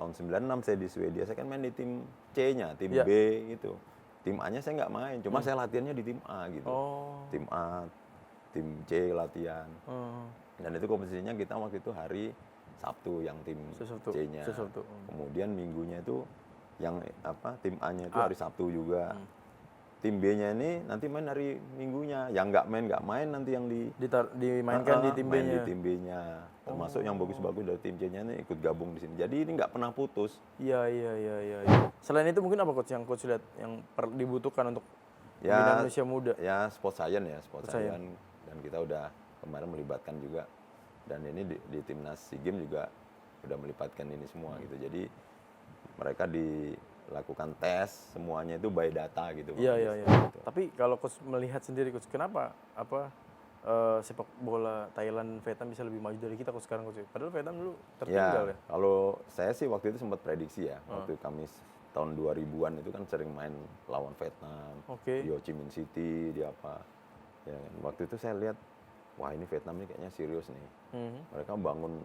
tahun 96 saya di Swedia, saya kan main di tim C-nya, tim B gitu. Tim A-nya saya nggak main, cuma saya latihannya di tim A gitu. Tim A, tim C latihan. Dan itu kompetisinya kita waktu itu hari Sabtu yang tim C-nya. Kemudian minggunya itu yang tim A-nya itu hari Sabtu juga. Tim B-nya ini nanti main hari Minggunya. Yang nggak main nanti yang dimainkan di tim B-nya. Main di tim B-nya. Termasuk yang bagus-bagus dari tim C-nya ini ikut gabung di sini. Jadi ini nggak pernah putus. Iya. Selain itu mungkin apa coach yang coach lihat yang dibutuhkan untuk pembinaan Indonesia muda? Ya sport science. Dan kita udah kemarin melibatkan juga. Dan ini di timnas SEA Games juga udah melibatkan ini semua gitu. Jadi mereka dilakukan tes semuanya itu by data gitu. Iya. Tapi kalau coach melihat sendiri coach, kenapa sepak bola Thailand, Vietnam bisa lebih maju dari kita coach sekarang coach? Padahal Vietnam dulu tertinggal ya. Kalau saya sih waktu itu sempat prediksi ya. Waktu kami tahun 2000-an itu kan sering main lawan Vietnam, di Ho Chi Minh City, di apa. Ya, waktu itu saya lihat, wah ini Vietnam ini kayaknya serius nih. Mereka bangun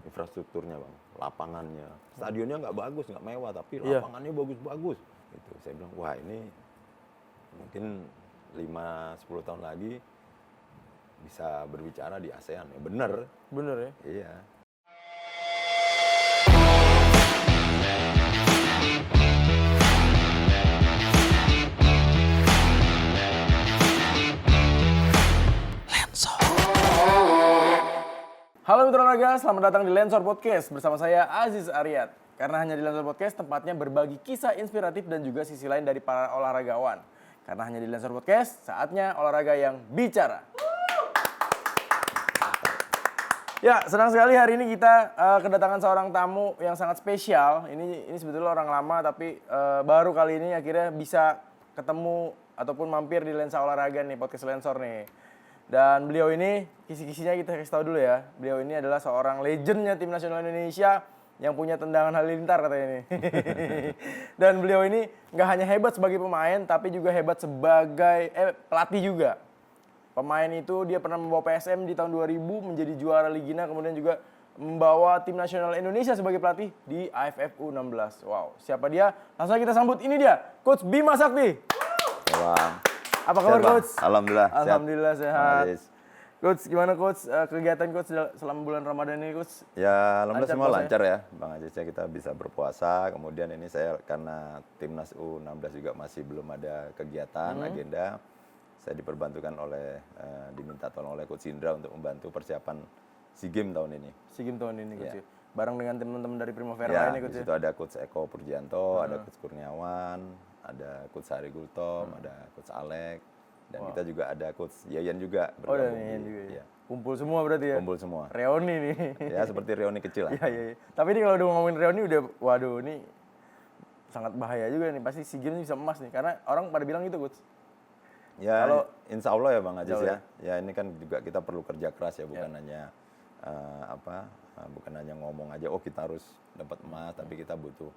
infrastrukturnya bang, lapangannya, stadionnya nggak bagus, nggak mewah, tapi lapangannya bagus-bagus. Gitu. Saya bilang, wah ini mungkin 5-10 tahun lagi bisa berbicara di ASEAN ya. Bener ya? Iya. Halo Mitra Olahraga, selamat datang di Lensor Podcast bersama saya Aziz Aryat. Karena hanya di Lensor Podcast tempatnya berbagi kisah inspiratif dan juga sisi lain dari para olahragawan. Karena hanya di Lensor Podcast, saatnya olahraga yang bicara. Ya, senang sekali hari ini kita kedatangan seorang tamu yang sangat spesial. Ini sebetulnya orang lama tapi baru kali ini akhirnya bisa ketemu ataupun mampir di Lensa Olahraga nih, podcast Lensor nih. Dan beliau ini, kisi-kisinya kita kasih tahu dulu ya. Beliau ini adalah seorang legendnya tim nasional Indonesia yang punya tendangan halilintar katanya ini. Dan beliau ini nggak hanya hebat sebagai pemain, tapi juga hebat sebagai pelatih juga. Pemain itu dia pernah membawa PSM di tahun 2000 menjadi juara Ligina, kemudian juga membawa tim nasional Indonesia sebagai pelatih di AFF U16. Wow, siapa dia? Langsung kita sambut, ini dia, Coach Bima Sakti. Wah. Apa kabar Coach? Alhamdulillah sehat. Coach, gimana Coach kegiatan Coach selama bulan Ramadan ini Coach? Ya alhamdulillah semua lancar ya Bang Aziz, ya kita bisa berpuasa. Kemudian ini saya karena timnas U16 juga masih belum ada kegiatan agenda. Saya diperbantukan diminta tolong oleh Coach Indra untuk membantu persiapan SEA Games tahun ini. SEA Games tahun ini Coach. Bareng dengan teman-teman dari Primavera ya, ini Coach. Di situ ada Coach Eko Purjianto, ada Coach Kurniawan, ada Coach Hari Gultom, ada Coach Alek, dan kita juga ada Coach Yayan juga. Ada Yayan juga ya. Kumpul semua berarti ya? Kumpul semua. Reuni nih. Ya seperti reuni kecil lah. Iya. Tapi ini kalau udah ngomongin reuni udah, waduh ini sangat bahaya juga nih. Pasti SEA Games bisa emas nih, karena orang pada bilang gitu Coach. Ya kalau insya Allah ya Bang Aziz ya. Ya ini kan juga kita perlu kerja keras ya, bukan hanya bukan hanya ngomong aja, oh kita harus dapat emas, tapi kita butuh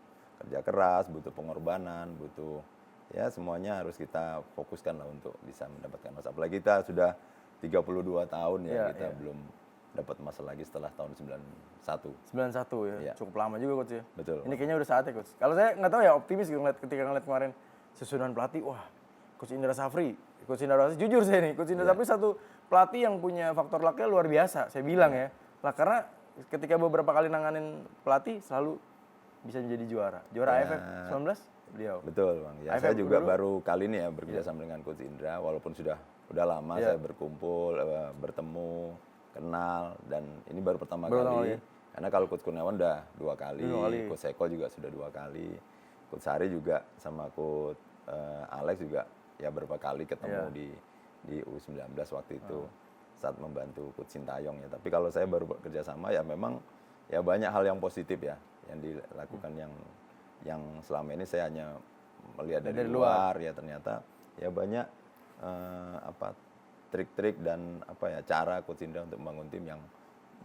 kerja keras, butuh pengorbanan, butuh ya semuanya harus kita fokuskan lah untuk bisa mendapatkan emas. Apalagi kita sudah 32 tahun kita belum dapat emas lagi setelah tahun 91. 91 ya, cukup lama juga Coach ya. Betul. Ini kayaknya udah saatnya Coach. Kalau saya nggak tahu ya, optimis ketika ngeliat kemarin susunan pelatih, wah Coach Indra Safri, jujur saya nih, Coach Indra Safri satu pelatih yang punya faktor lucknya luar biasa, saya bilang ya. Lah karena ketika beberapa kali nanganin pelatih selalu bisa menjadi juara AFF 19 beliau. Betul Bang. Ya, saya juga baru kali ini ya bekerjasama dengan Coach Indra, walaupun udah lama saya berkumpul, bertemu, kenal, dan ini baru pertama kali. Karena kalau Coach Kurniawan udah 2 kali, Coach Eko juga sudah 2 kali, Coach Hari juga sama Coach Alex juga ya beberapa kali ketemu di U19 waktu itu saat membantu Coach Sintayong ya. Tapi kalau saya baru bekerja sama ya memang ya banyak hal yang positif ya yang dilakukan yang selama ini saya hanya melihat dari luar ya, ternyata ya banyak trik-trik dan cara Coach Indra untuk membangun tim yang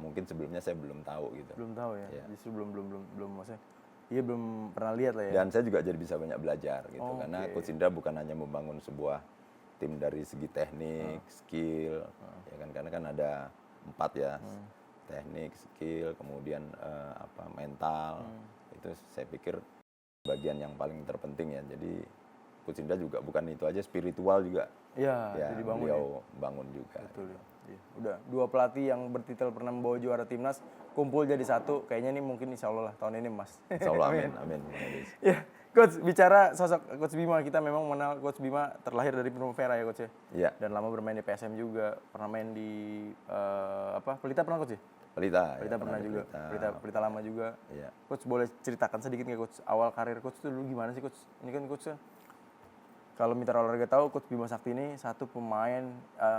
mungkin sebelumnya saya belum tahu gitu. Belum tahu ya. Justru belum maksudnya. Iya belum pernah lihat lah ya. Dan saya juga jadi bisa banyak belajar gitu karena Coach Indra bukan hanya membangun sebuah tim dari segi teknik, skill, ya kan, karena kan ada 4 ya. Teknik, skill, kemudian mental. Itu itu saya pikir bagian yang paling terpenting ya. Jadi Coach Indra juga bukan itu aja, spiritual juga. Ya, Ya, jadi bangun beliau bangun juga. Betul ya. Iya. Udah 2 pelatih yang bertitel pernah membawa juara timnas kumpul jadi satu. Kayaknya ini mungkin insya Allah lah tahun ini Mas. Insya Allah, amin, amin. Ya, Coach bicara sosok Coach Bima, kita memang mengenal Coach Bima terlahir dari Primavera ya Coach ya. Iya. Dan lama bermain di PSM juga, pernah main di Pelita pernah Coach ya? Pelita Pernah juga. Pelita lama juga. Iya. Coach boleh ceritakan sedikit nggak Coach awal karir Coach itu dulu gimana sih Coach? Ini kan Coach kan kalau Mitra Olahraga tahu Coach Bima Sakti ini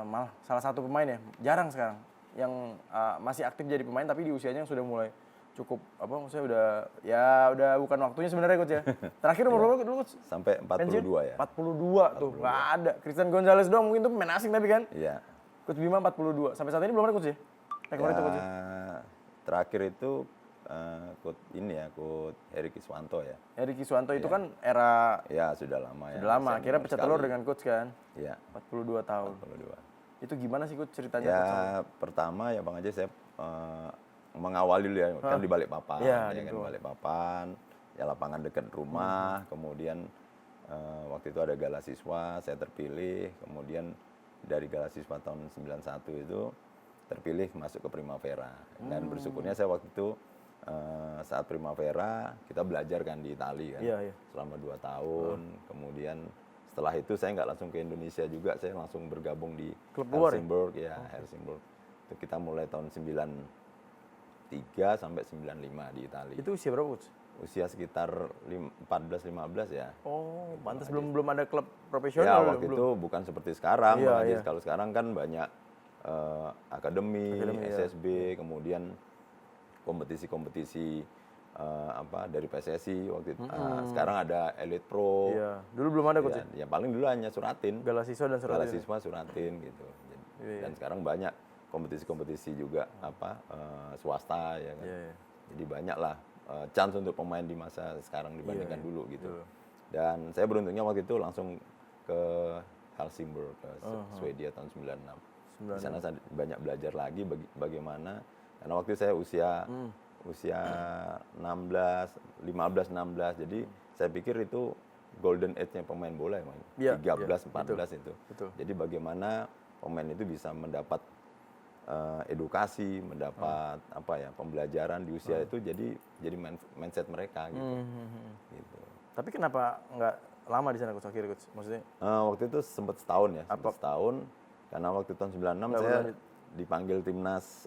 malah salah satu pemain ya, jarang sekarang yang masih aktif jadi pemain tapi di usianya yang sudah mulai cukup maksudnya udah bukan waktunya sebenarnya Coach ya. Terakhir umur berapa dulu Coach? Sampai 42 ya. 42 tuh, nggak ada. Christian Gonzalez doang mungkin tuh pemain asing tapi kan. Iya. Coach Bima 42. Sampai saat ini belum ada Coach ya? Rekor itu Coach ya? Terakhir itu Coach Heri Kiswanto ya. Heri Kiswanto itu kan era Ya sudah lama ya. sudah lama. Akhirnya pecah telur dengan Coach kan. Iya. 42 tahun. 42. Itu gimana sih Coach ceritanya? Ya Coach? pertama ya Bang Aji saya mengawali dulu ya kan di Balikpapan. Iya, Ya kan Balikpapan. Ya lapangan dekat rumah. Kemudian waktu itu ada gala siswa, saya terpilih. Kemudian dari gala siswa tahun 91 itu terpilih masuk ke Primavera. Dan bersyukurnya saya waktu itu saat Primavera kita belajar kan di Italia kan. Iya. Selama 2 tahun. Kemudian setelah itu saya nggak langsung ke Indonesia juga, saya langsung bergabung di Klub luar Helsingborg ya, Helsingborg. Itu kita mulai tahun 93 sampai 95 di Italia. Itu usia berapa Coach? Usia sekitar 14-15 ya. Oh, pantas belum ada klub Ya profesional. waktu itu bukan seperti sekarang. Iya, Bang Aziz. iya. Kalau sekarang kan banyak akademi, SSB, kemudian kompetisi-kompetisi dari PSSI waktu itu. Sekarang ada Elite Pro. Iya, dulu belum ada Coach. Ya paling dulu hanya Suratin. Gala siswa dan Gala Suratin. siswa Suratin gitu. Iya. Dan sekarang banyak kompetisi-kompetisi juga swasta ya kan. Iya. Jadi banyak lah chance untuk pemain di masa sekarang dibandingkan Iya, dulu gitu. Dan saya beruntungnya waktu itu langsung ke Helsingborg ke Swedia tahun 96. Di sana saya banyak belajar lagi bagaimana karena waktu itu saya usia 15-16. Jadi saya pikir itu golden age-nya pemain bola emang. Iya, 13-14 itu. Betul. Jadi bagaimana pemain itu bisa mendapat edukasi, mendapat pembelajaran di usia itu jadi mindset mereka gitu. Gitu. Tapi kenapa nggak lama di sana Coach akhirnya Coach? Maksudnya Waktu itu sempat setahun ya, setahun. Karena waktu tahun 96 saya dipanggil timnas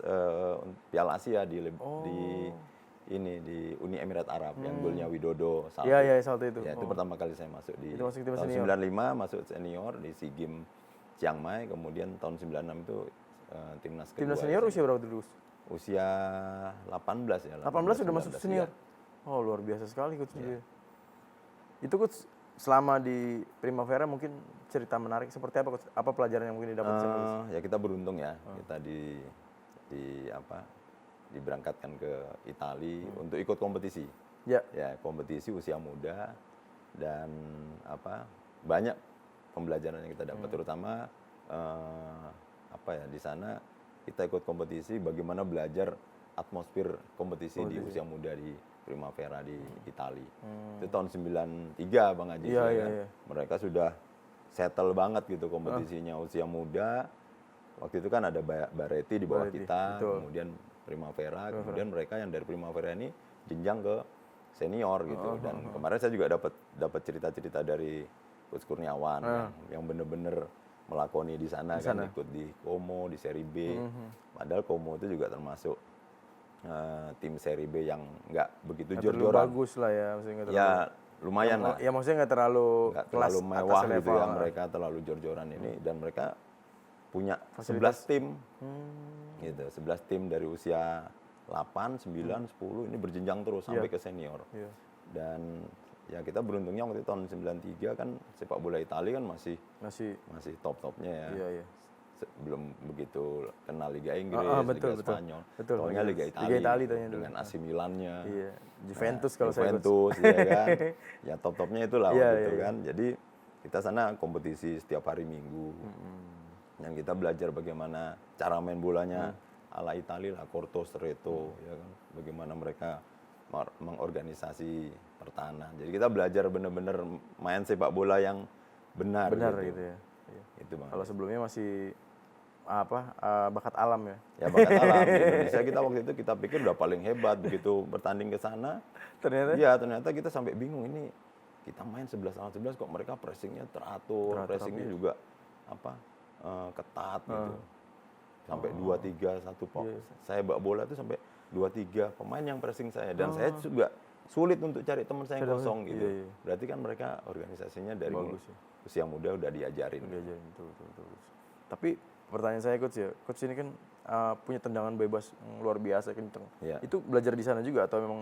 Piala Asia di Uni Emirat Arab yang golnya Widodo Saleh. Iya, saat itu. Ya, itu pertama kali saya masuk di Itu masuk timnas tahun senior. 95 masuk senior di SEA Games Chiang Mai, kemudian tahun 96 itu timnas kedua. Timnas senior usia berapa dulu? Usia 18 ya. 18 sudah masuk senior. Oh, luar biasa sekali Coach. Itu Coach selama di Primavera mungkin cerita menarik seperti apa Coach? Apa pelajaran yang mungkin didapat? Ya kita beruntung ya. Kita diberangkatkan ke Italia untuk ikut kompetisi. Ya. Ya, kompetisi usia muda dan banyak pembelajaran yang kita dapat terutama di sana kita ikut kompetisi bagaimana belajar atmosfer kompetisi di usia muda di Primavera di Italia. Itu tahun 93 Bang Haji. Iya. Mereka sudah settle banget gitu kompetisinya usia muda. Waktu itu kan ada Baretti di bawah kita, kemudian Primavera, kemudian mereka yang dari Primavera ini jenjang ke senior gitu. Dan kemarin saya juga dapat cerita-cerita dari Coach Kurniawan yang benar-benar melakoni di sana kan, ikut di Como di Serie B. Padahal Como itu juga termasuk tim Serie B yang nggak begitu jor-joran. Bagus lah ya, maksudnya Ya lumayan lah. Ya maksudnya nggak terlalu mewah gitu ya, mereka terlalu jor-joran ini dan mereka punya 11 tim. Gitu, 11 tim dari usia 8, 9, 10 ini berjenjang terus sampai ke senior. Dan ya kita beruntungnya waktu itu tahun 93 kan sepak bola Italia kan masih top-topnya ya. Iya. Belum begitu kenal Liga Inggris, betul, Liga Spanyol. Betul. Taunya Liga Italia dengan dulu. AC Milan-nya. Iya. Juventus kalau Juventus ya kan. Ya top-topnya itulah waktu itu kan. Jadi kita sana kompetisi setiap hari Minggu. Yang kita belajar bagaimana cara main bolanya ala Italia lah, Corto Stretto ya kan. Bagaimana mereka mengorganisasi pertahanan. Jadi kita belajar benar-benar main sepak bola yang benar gitu ya. Iya. Itu Bang. Kalau sebelumnya masih bakat alam ya. Ya bakat alam. Di Indonesia kita waktu itu kita pikir udah paling hebat, begitu bertanding ke sana. Ternyata kita sampai bingung, ini kita main 11 lawan 11 kok mereka pressingnya teratur pressingnya juga ketat gitu. Sampai 2-3 satu pok. Saya bak bola itu sampai 2-3 pemain yang pressing saya, dan saya juga sulit untuk cari teman saya yang kosong gitu. Berarti kan mereka organisasinya dari usia muda udah diajarin. Betul. Tapi pertanyaan saya coach ini kan punya tendangan bebas yang luar biasa kenceng. Itu belajar di sana juga atau memang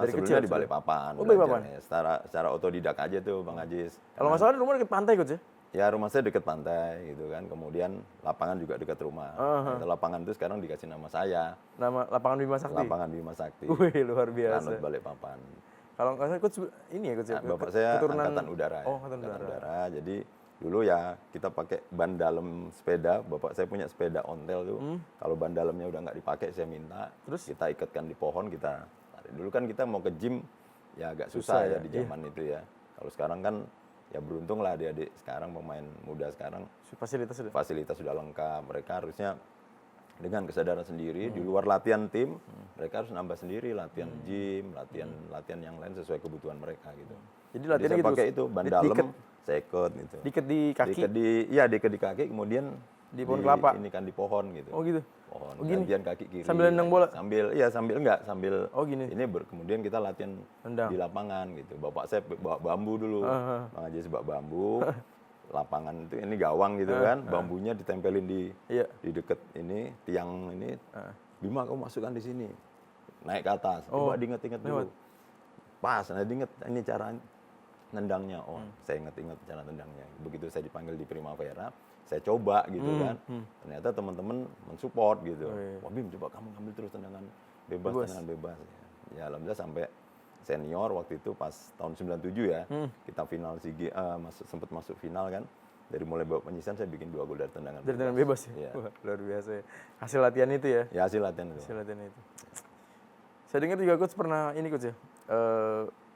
dari kecil? Di Balikpapan. Balikpapan. Ya, secara otodidak aja tuh Bang Ajis. Kalau nggak salah rumah dekat pantai coach ya? Ya rumah saya dekat pantai gitu kan. Kemudian lapangan juga dekat rumah. Lapangan itu sekarang dikasih nama saya. Nama lapangan Bima Sakti. Lapangan Bima Sakti. Wih, luar biasa. Lanut Balikpapan. Kalau nggak salah coach ini ya coach. Bapak saya keturunan angkatan udara. Oh, angkatan udara. Jadi dulu ya kita pakai ban dalam sepeda. Bapak saya punya sepeda ontel tuh. Kalau ban dalamnya udah nggak dipakai, saya minta. Terus kita ikatkan di pohon, kita tarik. Dulu kan kita mau ke gym ya agak susah ya di zaman itu ya. Kalau sekarang kan ya beruntung lah adik-adik sekarang, pemain muda sekarang fasilitas sudah lengkap. Mereka harusnya dengan kesadaran sendiri di luar latihan tim, mereka harus nambah sendiri latihan gym, latihan yang lain sesuai kebutuhan mereka gitu. Jadi latihannya gitu, pakai itu ban dalam, saya ikut gitu. Diikat di kaki. Diikat di kaki, kemudian di pohon kelapa. Ini kan di pohon gitu. Oh gitu. Pohon. Gantian kaki kiri. Sambil nendang bola. Sambil gini. Ini kemudian kita latihan di lapangan gitu. Bapak saya bawa bambu dulu. Bang Ajis bawa bambu. Lapangan itu ini gawang gitu kan. Bambunya ditempelin di deket ini tiang ini. Bima, kamu masukkan di sini. Naik ke atas. Coba diinget-inget dulu. Pas, diinget ini cara nendangnya. Saya inget-inget cara nendangnya. Begitu saya dipanggil di Primavera, saya coba gitu kan. Ternyata teman-teman mensupport gitu. Wah Bim, coba kamu ngambil terus tendangan bebas. Ya alhamdulillah sampai senior waktu itu pas tahun 97 ya. Kita final sempat masuk final kan. Dari mulai babak penyisian saya bikin 2 gol dari tendangan bebas. Dari tendangan bebas ya? Wah, luar biasa ya. Hasil latihan itu ya? Ya hasil latihan itu. Saya dengar juga coach pernah ini coach ya.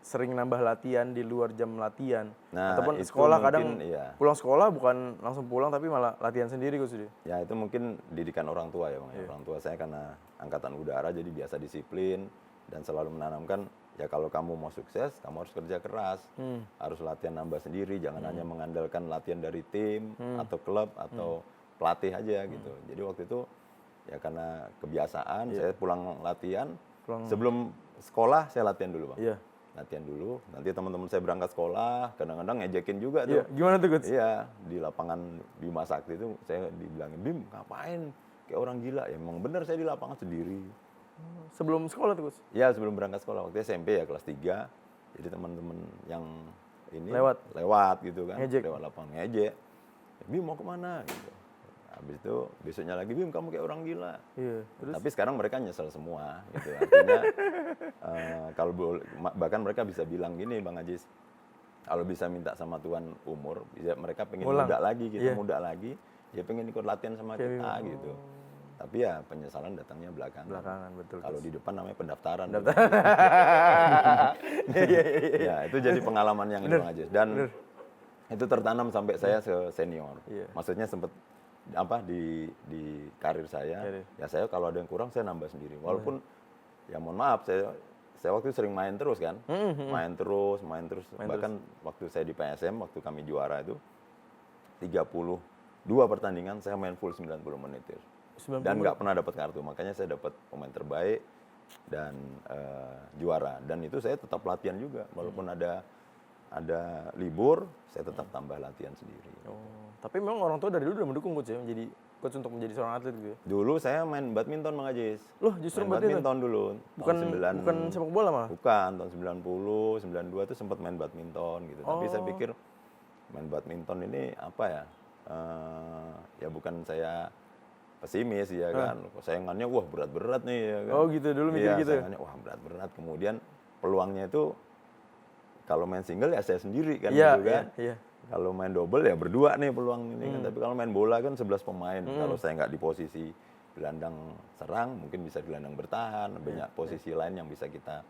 Sering nambah latihan di luar jam latihan. Ataupun sekolah kadang pulang sekolah bukan langsung pulang tapi malah latihan sendiri coach. Ya itu mungkin didikan orang tua ya Bang. Orang tua saya karena angkatan udara jadi biasa disiplin dan selalu menanamkan ya kalau kamu mau sukses kamu harus kerja keras. Harus latihan nambah sendiri, jangan hanya mengandalkan latihan dari tim atau klub atau pelatih aja gitu. Jadi waktu itu ya karena kebiasaan saya pulang latihan sebelum sekolah saya latihan dulu Bang. Latihan dulu, nanti teman-teman saya berangkat sekolah, kadang-kadang ngejekin juga tuh. Gimana tuh coach? Iya, di lapangan Bima Sakti itu saya dibilangin, Bim ngapain kayak orang gila? Ya emang bener saya di lapangan sendiri. Sebelum sekolah tuh coach? Iya, sebelum berangkat sekolah, waktu SMP ya kelas 3. Jadi teman-teman yang ini lewat gitu kan, lewat lapangan ngejek. Bim mau kemana? Gitu. Habis itu besoknya lagi, Bim kamu kayak orang gila. Terus? Tapi sekarang mereka nyesel semua gitu. Artinya kalau bahkan mereka bisa bilang gini Bang Ajis, kalau bisa minta sama Tuhan umur, mereka pengen muda lagi gitu, muda lagi, dia pengen ikut latihan sama kita gitu. Tapi ya penyesalan datangnya belakangan. Betul. Kalau di depan namanya pendaftaran. Ya itu jadi pengalaman yang ini Bang Ajis. Dan itu tertanam sampai saya senior. Maksudnya sempat di karir saya, ya saya kalau ada yang kurang saya nambah sendiri. Walaupun ya mohon maaf saya waktu itu sering main terus kan, main terus. Bahkan waktu saya di PSM waktu kami juara itu 32 pertandingan saya main full 90 menit itu. Dan nggak pernah dapat kartu, makanya saya dapat pemain terbaik dan juara. Dan itu saya tetap latihan juga, walaupun ada libur, saya tetap tambah latihan sendiri. Tapi memang orang tua dari dulu udah mendukung coach ya, menjadi coach untuk menjadi seorang atlet gitu ya? Dulu saya main badminton Bang Ajis. Loh justru badminton dulu. Bukan sepak bola malah? Bukan, tahun 90, 92 itu sempat main badminton gitu. Tapi saya pikir main badminton ini apa ya? Ya bukan saya pesimis ya kan. Sayangannya wah berat-berat nih ya kan. Gitu dulu mikir gitu. Sayangannya wah berat-berat. Kemudian peluangnya itu kalau main single ya saya sendiri kan gitu kan. Kalau main double ya berdua nih peluang ini kan. Tapi kalau main bola kan 11 pemain. Kalau saya nggak di posisi gelandang serang, mungkin bisa gelandang bertahan. Banyak posisi lain yang bisa kita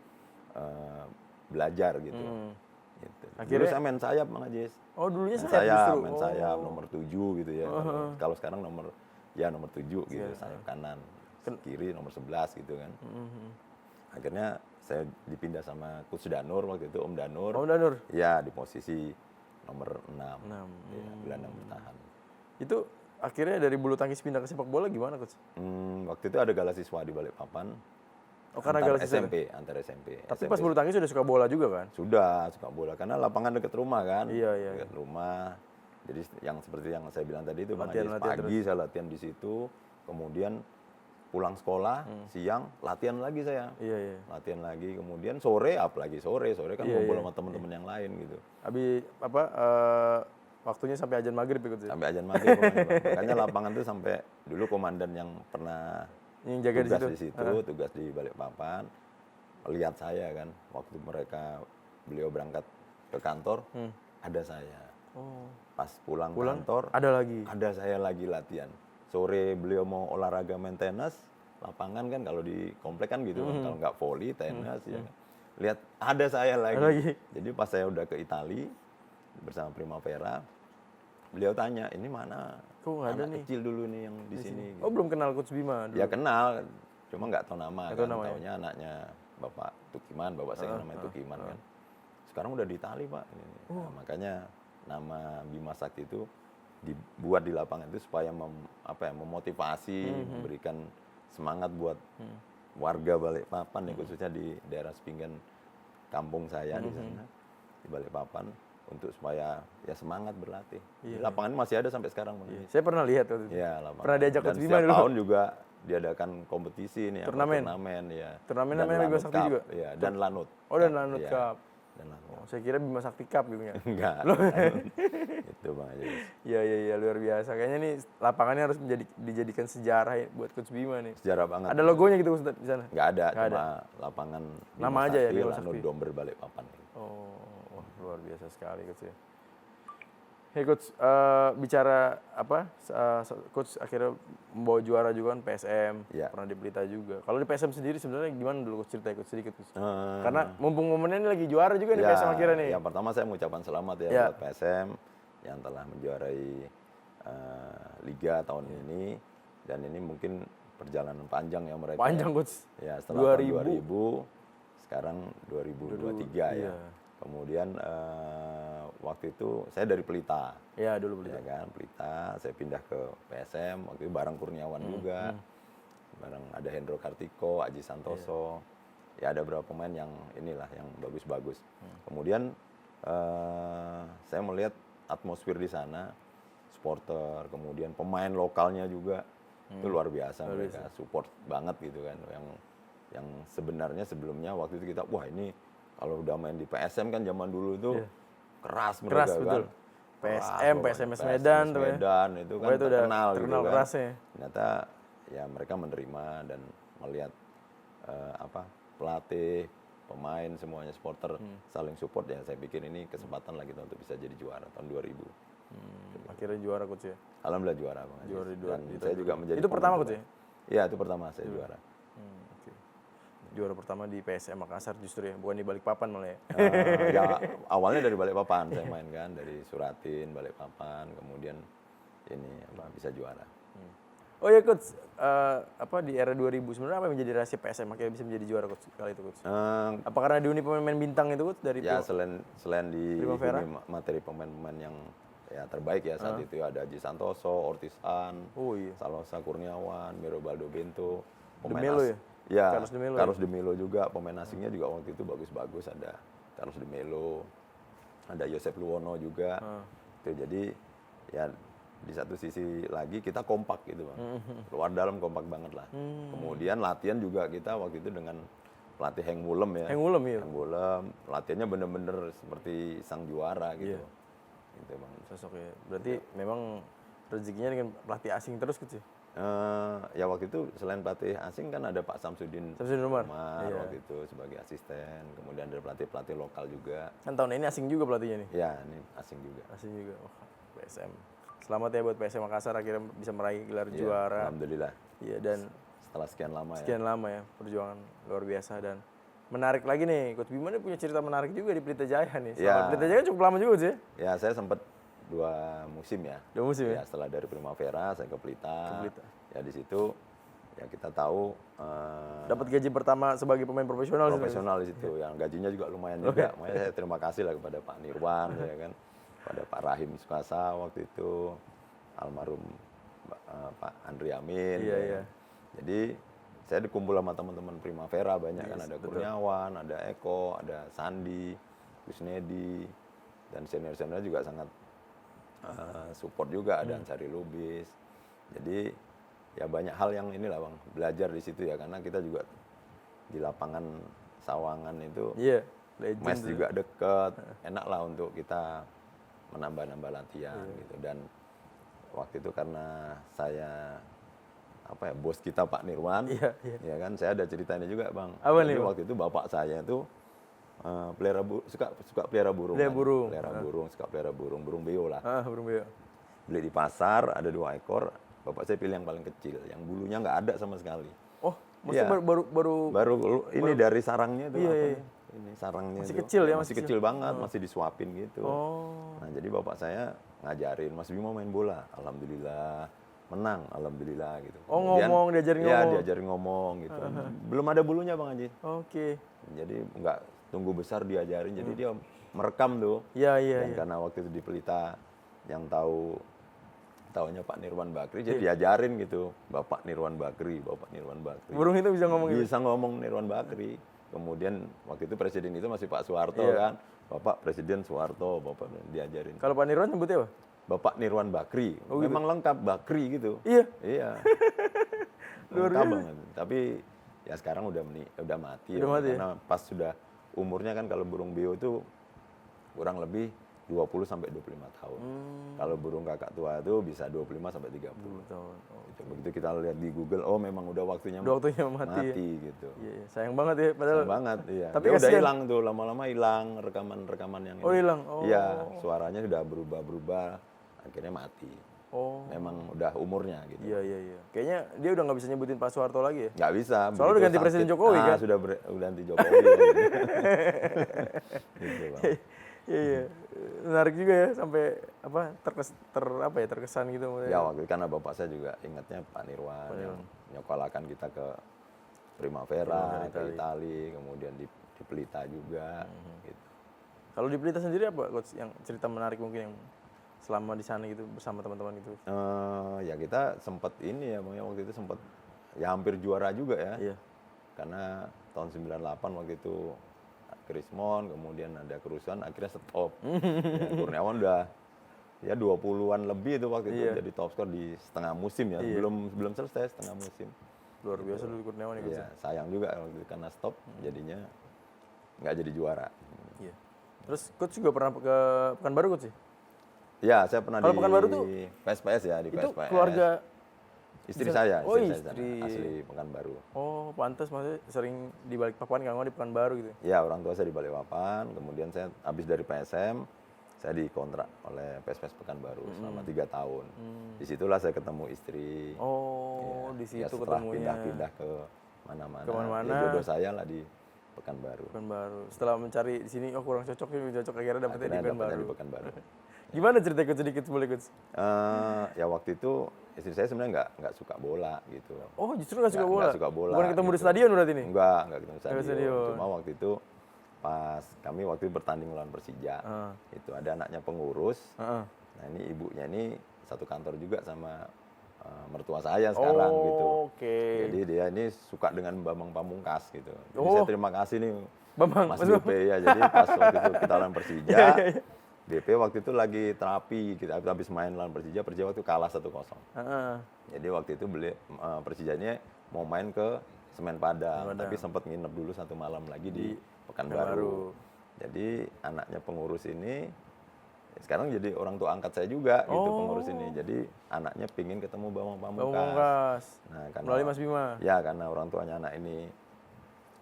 eh, belajar gitu. Gitu. Dulu Akhirnya- saya main sayap Bang Ajis. Oh dulunya Main sayap justru. main sayap nomor 7 gitu ya. Kalau sekarang nomor 7 gitu, sayap kanan. Kiri nomor 11 gitu kan. Akhirnya saya dipindah sama Coach Danur waktu itu, Om Danur. Om Danur. Ya, di posisi nomor 6. Ya, gelandang bertahan. Itu akhirnya dari bulu tangkis pindah ke sepak bola gimana coach? Waktu itu ada Gala Siswa di Balikpapan. Oh karena antar Gala Siswa. SMP, antar SMP. Tapi SMP pas bulu tangkis sudah suka bola juga kan? sudah suka bola karena lapangan dekat rumah kan. Iya. Dekat rumah. Jadi yang seperti yang saya bilang tadi itu Bang Latihan Ajis, pagi saya latihan di situ, kemudian pulang sekolah, siang latihan lagi saya. Iya. Latihan lagi, kemudian sore apalagi sore kan ngumpul sama teman-teman yang lain gitu. Habis waktunya sampai azan maghrib ya coach? Sampai azan maghrib pokoknya, Bang. Makanya lapangan tuh sampai dulu komandan yang pernah Yang jaga di tugas situ. di situ, tugas di Balikpapan, lihat saya kan waktu beliau berangkat ke kantor, ada saya. Oh. Pas pulang kantor, ada saya lagi latihan. Sore beliau mau olahraga main tenis, lapangan kan kalau di komplek kan gitu, kalau nggak volley, tenis ya kan. Lihat ada saya lagi. Jadi pas saya udah ke Itali bersama Primavera, beliau tanya, ini mana Kok nggak ada anak nih? kecil dulu nih yang di sini. Oh belum kenal coach Bima dulu? Ya kenal, cuma nggak tahu nama Nggak kan, tahu nama ya? taunya anaknya Bapak Tukiman, Bapak saya namanya Tukiman kan. Sekarang udah di Itali Pak. Nah, makanya nama Bima Sakti itu dibuat di lapangan itu supaya memotivasi, memberikan semangat buat warga Balikpapan ya, khususnya di daerah Sepinggan kampung saya di sana, di Balikpapan, untuk supaya ya semangat berlatih. Lapangan masih ada sampai sekarang Bang. Iya. Saya pernah lihat waktu itu. Ya, lapangan. Pernah diajak Dan Coach Bima setiap dulu. tahun juga diadakan kompetisi nih, Turnamen? turnamen ya. Turnamen Dan namanya Bima Lanut Sakti Cup, juga? ya, dan Lanut. Oh dan Lanut Iya, Cup. dan Lanut. Oh, saya kira Bima Sakti Cup gitu ya. Enggak. Itu Bang Ajis. Iya luar biasa. Kayaknya nih lapangannya harus dijadikan sejarah ya buat Coach Bima nih. Sejarah banget. Ada logonya gitu Coach di sana? Nggak ada, cuma lapangan Nama aja ya, Bima Lanut Sakti. Domber Balikpapan. Oh, wah, luar biasa sekali Coach ya. Hey Coach, bicara Coach akhirnya membawa juara juga kan PSM, Iya. pernah di Pelita juga. Kalau di PSM sendiri sebenarnya gimana dulu Coach, cerita Coach sedikit Coach? Eh, Karena mumpung momennya ini lagi juara juga nih PSM akhirnya nih. Yang pertama saya mengucapkan selamat ya Ya. buat PSM yang telah menjuarai Liga tahun ini, dan ini mungkin perjalanan panjang ya mereka. Panjang Coach. Ya, setelah 2000. tahun 2000, sekarang 2023 ya. Iya. Kemudian waktu itu saya dari Pelita. Ya dulu Pelita. Ya kan, Pelita, saya pindah ke PSM, waktu itu bareng Kurniawan juga. Bareng ada Hendro Kartiko, Aji Santoso. Ya ada beberapa pemain yang inilah yang bagus-bagus. Kemudian saya melihat atmosfer di sana, supporter, kemudian pemain lokalnya juga itu luar biasa mereka support banget gitu kan. Yang sebenarnya sebelumnya waktu itu kita wah ini kalau udah main di PSM kan zaman dulu itu keras mereka kan. Betul. PSMS Medan tuh ya. Medan itu kan Itu udah terkenal gitu kan. kerasnya. Ternyata ya mereka menerima dan melihat pelatih, pemain, semuanya supporter saling support ya. Saya pikir ini kesempatan lagi untuk bisa jadi juara tahun 2000. Akhirnya juara Coach ya. Alhamdulillah juara Bang Ajis. Juara di Dan itu saya juga menjadi itu pertama pemain Coach ya? Iya, itu pertama saya juara. Oke. Juara pertama di PSM Makassar justru ya, bukan di Balikpapan malah ya. Ya awalnya dari Balikpapan saya main kan, dari Suratin, Balikpapan, kemudian ini bisa juara. Oh ya Coach, di era 2000 sebenarnya apa yang menjadi rahasia PSM akhirnya bisa menjadi juara Coach kali itu Coach? Apa karena diuni pemain bintang itu Coach dari Ya selain di Primavera? materi pemain-pemain yang ya terbaik ya saat itu ada Aji Santoso, Ortisan, Oh iya. Salosa Kurniawan, Mirobaldo Bento, Melo ya? Ya, Carlos De Melo Carlos De Melo juga, pemain asingnya juga waktu itu bagus-bagus, ada Carlos De Melo, ada Yosep Luwono juga. Itu jadi ya di satu sisi lagi kita kompak gitu Bang. Luar dalam kompak banget lah. Kemudian latihan juga kita waktu itu dengan pelatih Heng Wulem ya. Heng Wulem ya. Heng Wulem, latihannya bener-bener seperti sang juara gitu. Iya. Gitu Bang. Sosok ya. Berarti memang rezekinya dengan pelatih asing terus Coach ya? Ya waktu itu selain pelatih asing kan ada Pak Samsudin Umar. Iya. waktu itu sebagai asisten, kemudian ada pelatih-pelatih lokal juga. Kan tahun ini asing juga pelatihnya nih. Ya, ini asing juga. Asing juga. Wah, PSM. Selamat ya buat PSM Makassar akhirnya bisa meraih gelar Ya, juara. Alhamdulillah. Iya dan Setelah sekian lama ya. sekian lama ya perjuangan luar biasa dan menarik lagi nih, Coach Bima ini punya cerita menarik juga di Pelita Jaya nih. Ya. Sama Pelita Jaya kan cukup lama juga sih. Ya saya sempat 2 musim ya. 2 musim ya? Ya setelah dari Primavera saya ke Pelita. Pelita. Ya di situ ya kita tahu Dapat gaji pertama sebagai pemain profesional. profesional di situ, yang gajinya juga lumayan juga. Makanya saya terima kasih lah kepada Pak Nirwan, ya kan, pada Pak Rahim Sukasa waktu itu, almarhum Pak Andri Amin. Iya, ya iya. kan. Jadi saya dikumpul sama teman-teman Primavera banyak kan, ada Kurniawan, ada Eko, ada Sandi, Kusnedi, dan senior-senior juga sangat support juga, ada Ansari Lubis. Jadi ya banyak hal yang inilah Bang, belajar di situ ya, karena kita juga di lapangan Sawangan itu Iya, mes juga deket, enak lah untuk kita menambah-nambah latihan gitu. Dan waktu itu karena saya bos kita Pak Nirwan, ya kan, saya ada ceritanya juga Bang. Apa Jadi nih, Bang? waktu itu bapak saya itu suka pelihara burung, suka pelihara burung beo lah. Burung beo. Beli di pasar ada 2 ekor, bapak saya pilih yang paling kecil, yang bulunya nggak ada sama sekali. Oh, maksudnya Baru ini dari sarangnya itu ini sarangnya masih itu. kecil ya, masih kecil banget, masih disuapin gitu. Oh. Nah, jadi bapak saya ngajarin, Mas Bima main bola, alhamdulillah menang, alhamdulillah gitu. Oh, diajarin ngomong. Iya, diajarin ngomong gitu. Belum ada bulunya Bang Haji. Oke. Jadi nggak tunggu besar diajarin, jadi dia merekam tuh. Iya. Dan karena waktu itu di Pelita yang taunya Pak Nirwan Bakri, jadi diajarin gitu. Bapak Nirwan Bakri. Burung itu bisa ngomong gitu? Bisa ngomong Nirwan Bakri. Kemudian waktu itu presiden itu masih Pak Soeharto kan. Bapak Presiden Soeharto, bapak diajarin. Kalau Pak Nirwan nyebutnya apa? Bapak Nirwan Bakri. Memang lengkap Bakri gitu. Iya. Iya. Lengkap banget. Tapi ya sekarang udah mati. Karena pas sudah umurnya kan, kalau burung beo itu kurang lebih 20 sampai 25 tahun. Kalau burung kakak tua itu bisa 25 sampai 30 tahun. Begitu kita lihat di Google, oh memang udah waktunya mati gitu. Iya, sayang banget ya padahal. Sayang banget, iya. Tapi dia udah hilang tuh, lama-lama hilang rekaman-rekaman yang ini. Oh, hilang. Oh. Iya, suaranya sudah berubah-berubah, akhirnya mati. Oh. Memang udah umurnya gitu. Iya. Kayaknya dia udah nggak bisa nyebutin Pak Soeharto lagi ya? Nggak bisa. Soalnya udah ganti Presiden Jokowi kan? Sudah ganti Jokowi. Gitu, Bang. Iya. Menarik juga ya, sampai terkesan gitu. Ya waktu itu karena bapak saya juga ingatnya Pak Nirwan yang nyokolakan kita ke Primavera, ke Itali, kemudian di Pelita juga. Gitu. Kalau di Pelita sendiri apa Coach yang cerita menarik mungkin yang selama di sana gitu bersama teman-teman itu? Ya kita sempat ini ya Bang, waktu itu sempat ya hampir juara juga ya. Iya. Karena tahun 98 waktu itu Krismon, kemudian ada kerusuhan, akhirnya stop. Ya, Kurniawan udah ya 20-an lebih itu waktu itu jadi top skor di setengah musim ya. Belum selesai setengah musim. Luar biasa dulu Kurniawan ya. Iya, sayang juga waktu itu karena stop, jadinya nggak jadi juara. Iya. Terus Coach juga pernah ke Pekanbaru Coach sih? Ya, saya pernah di Pekanbaru tuh PSPS ya, di itu PSPS. Keluarga istri saya, oh, istri saya sana, asli Pekanbaru. Oh, pantas maksudnya sering di Balikpapan, Kang di Pekanbaru gitu. Ya, orang tua saya di Balikpapan, kemudian saya habis dari PSM, saya dikontrak oleh PSPS Pekanbaru selama 3 tahun. Disitulah saya ketemu istri. Oh, ya, di situ setelah ketemunya. Pindah-pindah ke mana-mana. Kemana-mana. Ya, jodoh saya lah di Pekanbaru. Setelah mencari di sini, oh kurang cocok, ini cocok, akhirnya dapetnya di Pekanbaru. Gimana cerita Coach sedikit boleh Coach? Ya waktu itu istri saya sebenarnya nggak suka bola gitu. Oh, justru nggak suka bola? Nggak suka bola. Bukan ketemu gitu. di stadion berarti nih? Nggak ketemu di stadion. Cuma waktu itu pas kami waktu itu bertanding lawan Persija, itu ada anaknya pengurus. Nah ini ibunya ini satu kantor juga sama mertua saya sekarang gitu. Jadi dia ini suka dengan Bambang Pamungkas gitu. Jadi saya terima kasih nih Mas BP ya. Jadi pas waktu itu kita lawan Persija, BP waktu itu lagi terapi, kita habis main lawan Persija waktu itu kalah 1-0. Jadi waktu itu Persijanya mau main ke Semen Padang, tapi sempat nginep dulu 1 malam lagi di Pekanbaru. Jadi anaknya pengurus ini sekarang jadi orang tua angkat saya juga gitu, pengurus ini. Jadi anaknya pingin ketemu Bambang Pamungkas. Nah, melalui Mas Bima. Ya, karena orang tuanya anak ini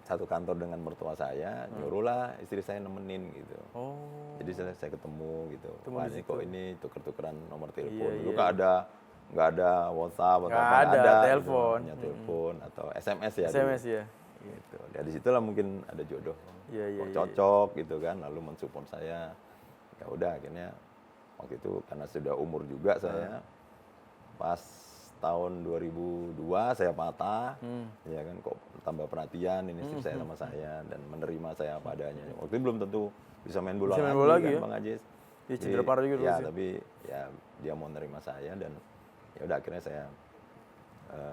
satu kantor dengan mertua saya, nyuruhlah istri saya nemenin gitu. Jadi saya ketemu gitu. Wah, ini kok ini tuker-tukeran nomor telepon. Dulu nggak ada WhatsApp atau ada telepon. Gitu, telepon atau SMS ya. SMS ya. Gitu. Dari situlah mungkin ada jodoh. Kok cocok gitu kan, lalu mensupport saya. Ya udah akhirnya waktu itu karena sudah umur juga saya, pas tahun 2002 saya patah, ya kan kok tambah perhatian ini istri saya sama saya dan menerima saya apa adanya. Waktu itu belum tentu bisa main bola lagi kan ya? Bang Ajis. Ya cedera parah juga dulu ya, sih. tapi ya dia mau nerima saya dan ya udah akhirnya saya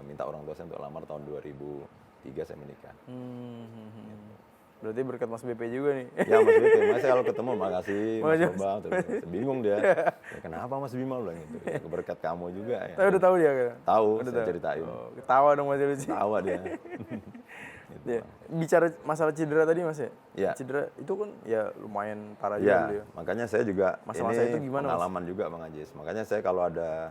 minta orang tua saya untuk lamar tahun 2003 saya menikah. Berarti berkat Mas BP juga nih. Ya Mas BP, Mas kalau ketemu makasih Mas Bambang, bingung dia. Ya, kenapa Mas Bima bilang gitu? Ya, berkat kamu juga ya. Tapi udah tahu dia kan? Tahu, saya ceritain. Oh, ketawa dong Mas Lucy. Tawa dia. Gitu, ya. Bicara masalah cedera tadi Mas ya? Ya. Cedera itu kan ya lumayan parah juga dulu ya. Makanya saya juga Masa-masa ini itu gimana, pengalaman juga Bang Ajis. Makanya saya kalau ada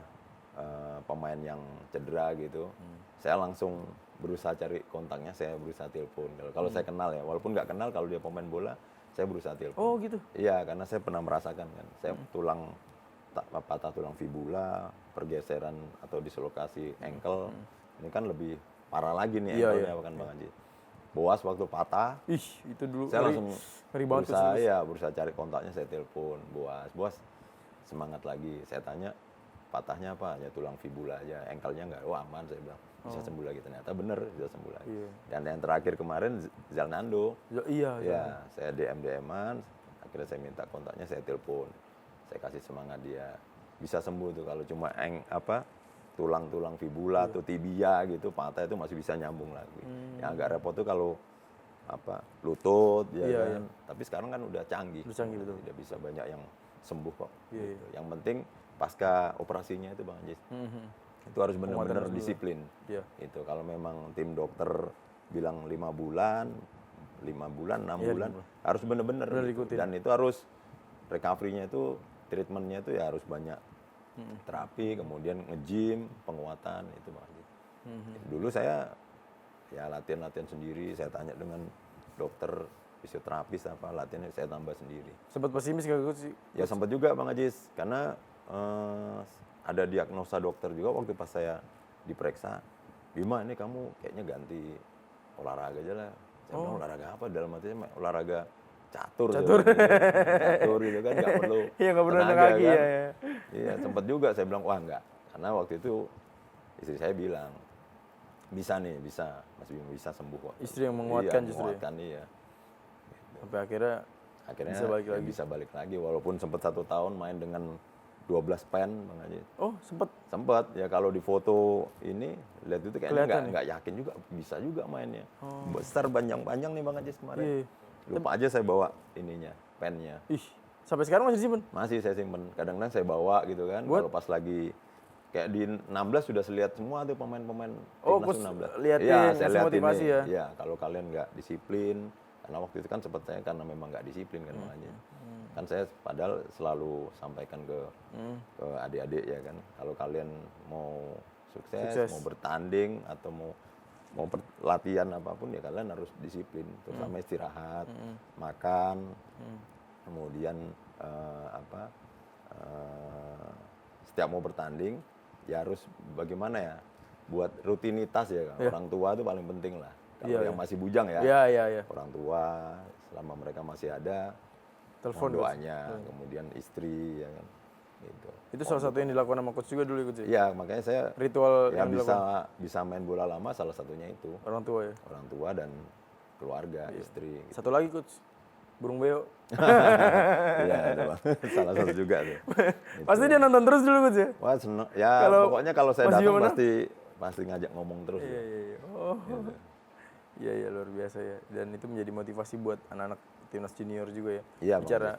pemain yang cedera gitu, saya langsung berusaha cari kontaknya, saya berusaha telepon. Kalau saya kenal ya, walaupun nggak kenal kalau dia pemain bola, saya berusaha telepon. Oh gitu? Iya, karena saya pernah merasakan kan, saya patah tulang fibula, pergeseran atau dislokasi ankle, ini kan lebih parah lagi nih ankle-nya kan Bang Haji. Boas waktu patah, itu dulu saya langsung berusaha cari kontaknya, saya telepon Boas semangat lagi. Saya tanya patahnya apa? Ya tulang fibula aja, ankle-nya nggak, aman saya bilang. Bisa sembuh lagi, ternyata bener bisa sembuh lagi. Dan yang terakhir kemarin Zalnando. Ya, saya DM-an, akhirnya saya minta kontaknya, saya telepon. Saya kasih semangat dia. Bisa sembuh tuh kalau cuma tulang-tulang fibula atau tibia gitu patah itu masih bisa nyambung lagi. Yang agak repot tuh kalau lutut kan. Tapi sekarang kan udah canggih. Betul. Tidak bisa banyak yang sembuh kok. Gitu. Yang penting pasca operasinya itu Bang Anjis. Itu harus benar-benar disiplin. Itu kalau memang tim dokter bilang 5 bulan, 6 bulan harus benar-benar gitu. Dan itu harus recovery-nya itu, treatment-nya itu ya harus banyak. Terapi, kemudian nge-gym, penguatan itu Bang Anjis. Dulu saya ya latihan sendiri, saya tanya dengan dokter fisioterapis latihannya saya tambah sendiri. Sempat pesimis gak sih? Ya sempat juga Bang Ajis, karena ada diagnosa dokter juga waktu pas saya diperiksa, Bima ini kamu kayaknya ganti olahraga aja lah. Saya bilang olahraga apa? Dalam artinya olahraga catur gitu kan, nggak perlu tenaga kan. Iya sempat juga saya bilang wah enggak, karena waktu itu istri saya bilang bisa Mas Bima bisa sembuh kok. Istri yang menguatkan justru. Iya. Sampai akhirnya bisa balik lagi walaupun sempat 1 tahun main dengan 12 pen Bang Haji. Oh, sempat ya, kalau di foto ini lihat itu kayaknya nggak yakin juga bisa juga mainnya. Besar panjang nih Bang Haji kemarin. Lupa aja saya bawa pennya. Sampai sekarang masih disimpan? Masih saya simpen. Kadang-kadang saya bawa gitu kan. Kalau pas lagi kayak di 16 sudah lihat semua tuh pemain-pemain timnas 16. Lihatin, saya lihat motivasi ini. ya. Ya, kalau kalian nggak disiplin, karena waktu itu kan sempat saya karena memang nggak disiplin kan makanya. Kan saya padahal selalu sampaikan ke adik-adik ya kan, kalau kalian mau sukses, mau bertanding atau mau latihan apapun ya kalian harus disiplin, terutama istirahat, makan, kemudian setiap mau bertanding ya harus bagaimana ya, buat rutinitas ya kan. Orang tua itu paling penting lah. Kalau yang masih bujang ya, orang tua selama mereka masih ada, telepon doanya, kemudian istri ya kan. Gitu. Itu salah satu yang dilakukan sama coach juga dulu ikut sih. Iya, makanya saya ritual ya bisa main bola lama salah satunya itu. Orang tua ya. Orang tua dan keluarga, istri. Gitu. Satu lagi coach, burung beo. Iya, salah satu juga tuh. Pasti dia nonton terus dulu coach ya. Wah seneng. Ya pokoknya kalau saya datang pasti ngajak ngomong terus. Iya. Gitu. Iya luar biasa ya. Dan itu menjadi motivasi buat anak-anak timnas junior juga ya. Iya, bicara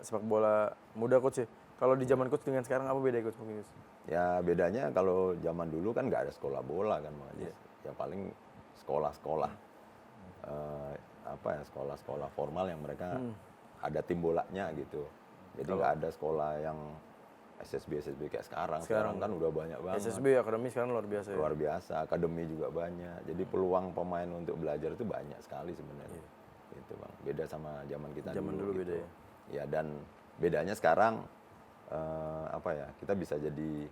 sepak bola muda coach ya. Kalau di zaman coach dengan sekarang apa beda coach mungkin? Ya bedanya kalau zaman dulu kan nggak ada sekolah bola kan Bang Ajis. Ya paling sekolah-sekolah sekolah-sekolah formal yang mereka ada tim bolanya gitu. Jadi nggak ada sekolah yang SSB kayak sekarang. Sekarang kan udah banyak banget. SSB akademi sekarang luar biasa. Luar biasa, akademi juga banyak. Jadi peluang pemain untuk belajar itu banyak sekali sebenarnya. Gitu Bang. Beda sama zaman kita dulu gitu. Beda ya. Ya dan bedanya sekarang kita bisa jadi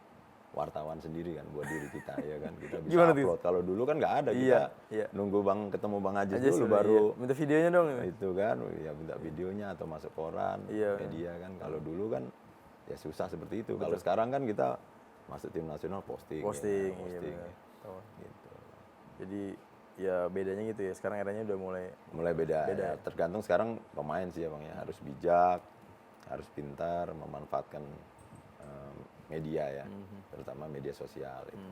wartawan sendiri kan buat diri kita ya kan, kita bisa Gimana upload. Kalau dulu kan nggak ada, kita nunggu ketemu Bang Ajis dulu baru minta videonya dong. itu kan, ya minta videonya atau masuk koran, media kan. Kalau dulu kan ya susah seperti itu. Kalau sekarang kan kita masuk tim nasional posting. Posting, ya, iya posting gitu. Jadi ya bedanya gitu ya. Sekarang eranya udah mulai beda. Ya. Tergantung sekarang pemain sih ya Bang ya, harus bijak, harus pintar memanfaatkan media ya, terutama media sosial itu.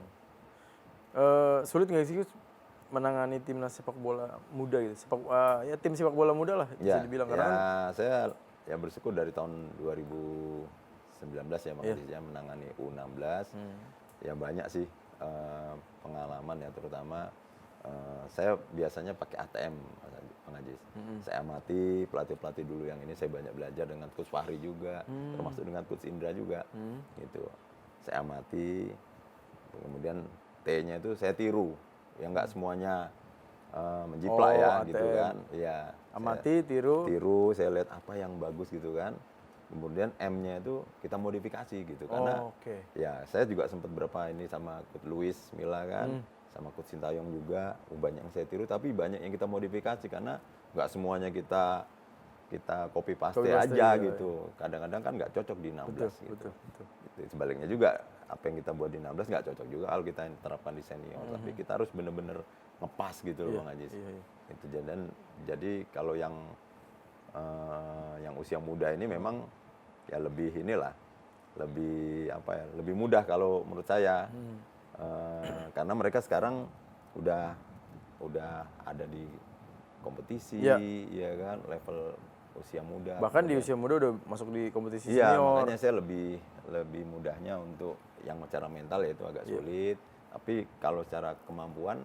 Sulit nggak sih Gus menangani timnas sepak bola muda gitu? Ya tim sepak bola muda lah bisa dibilang ya, karena kan saya ya bersyukur dari tahun 2019 ya Bang Ajis ya menangani U16. Ya banyak sih pengalaman ya, terutama saya biasanya pakai ATM Bang Ajis. Saya amati pelatih-pelatih dulu yang ini, saya banyak belajar dengan Coach Fahri juga, termasuk dengan Coach Indra juga. Gitu. Saya amati, kemudian T-nya itu saya tiru. Ya nggak semuanya menjiplak ya ATM. gitu kan. Ya, amati, tiru, saya lihat apa yang bagus gitu kan. Kemudian M-nya itu kita modifikasi gitu, karena ya saya juga sempat berapa ini sama Coach Luis Milla kan, sama Coach Sintayong juga, banyak yang saya tiru tapi banyak yang kita modifikasi karena nggak semuanya kita copy paste aja gitu. Kadang-kadang kan nggak cocok di 16 gitu. Sebaliknya juga apa yang kita buat di 16 nggak cocok juga kalau kita terapkan di senior, tapi kita harus bener-bener ngepas gitu loh Bang Ajis. Itu jadi kalau yang usia muda ini memang ya lebih lebih mudah kalau menurut saya. Karena mereka sekarang udah ada di kompetisi ya kan, level usia muda. Bahkan di usia muda udah masuk di kompetisi senior. Iya, makanya saya lebih mudahnya untuk yang secara mental ya itu agak sulit. Tapi kalau secara kemampuan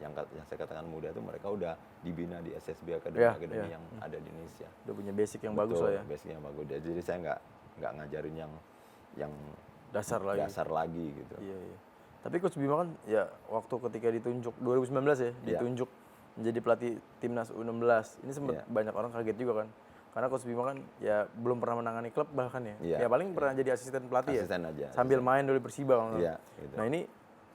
yang saya katakan muda itu mereka udah dibina di SSB akademi yang ada di Indonesia. Udah punya basic yang bagus lah ya. Basic yang bagus. Jadi saya nggak ngajarin yang dasar lagi gitu. Iya. Tapi Coach Bima kan ya waktu ketika ditunjuk 2019 ya, ditunjuk menjadi pelatih timnas U16. Ini sempat banyak orang kaget juga kan. Karena Coach Bima kan ya belum pernah menangani klub bahkan ya. Ya paling pernah jadi asisten pelatih aja. Sambil main dulu Persiba kan. Gitu. Nah ini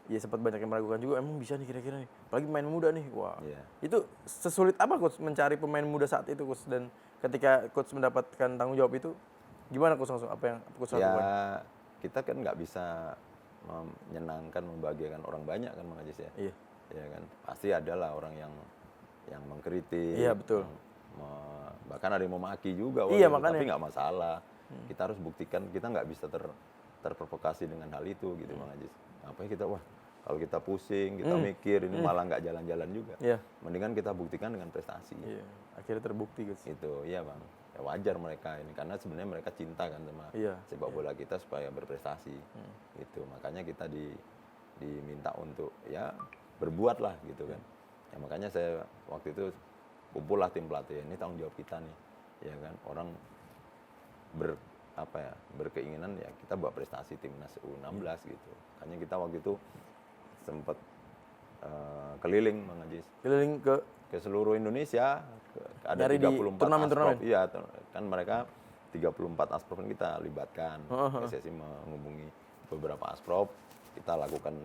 ya sempat banyak yang meragukan juga, emang bisa nih kira-kira nih. Apalagi pemain muda nih. Wah. Itu sesulit apa Coach mencari pemain muda saat itu Coach, dan ketika Coach mendapatkan tanggung jawab itu gimana Coach langsung apa yang Coach lakukan? Ya kita kan nggak bisa menyenangkan, membahagiakan orang banyak kan Bang Ajis ya. Ya kan pasti adalah orang yang mengkritik. Iya betul. Bahkan ada yang memaki juga, tapi nggak masalah. Kita harus buktikan kita nggak bisa terprovokasi dengan hal itu gitu Bang Ajis. Apa kita kalau kita pusing, kita mikir ini malah nggak jalan-jalan juga. Mendingan kita buktikan dengan prestasi. Akhirnya terbukti Coach. Itu iya Bang. Ya wajar mereka ini karena sebenarnya mereka cinta kan sama sepak bola kita supaya berprestasi. Itu makanya kita diminta untuk ya berbuat lah gitu kan. Ya makanya saya waktu itu kumpul lah tim pelatih, ini tanggung jawab kita nih. Ya kan orang berkeinginan ya kita buat prestasi timnas U16 gitu. Makanya kita waktu itu sempat keliling Bang Ajis. Keliling ke seluruh Indonesia, ada 34 asprop. Iya, kan mereka 34 asprop yang kita libatkan. PSSI menghubungi beberapa asprop, kita lakukan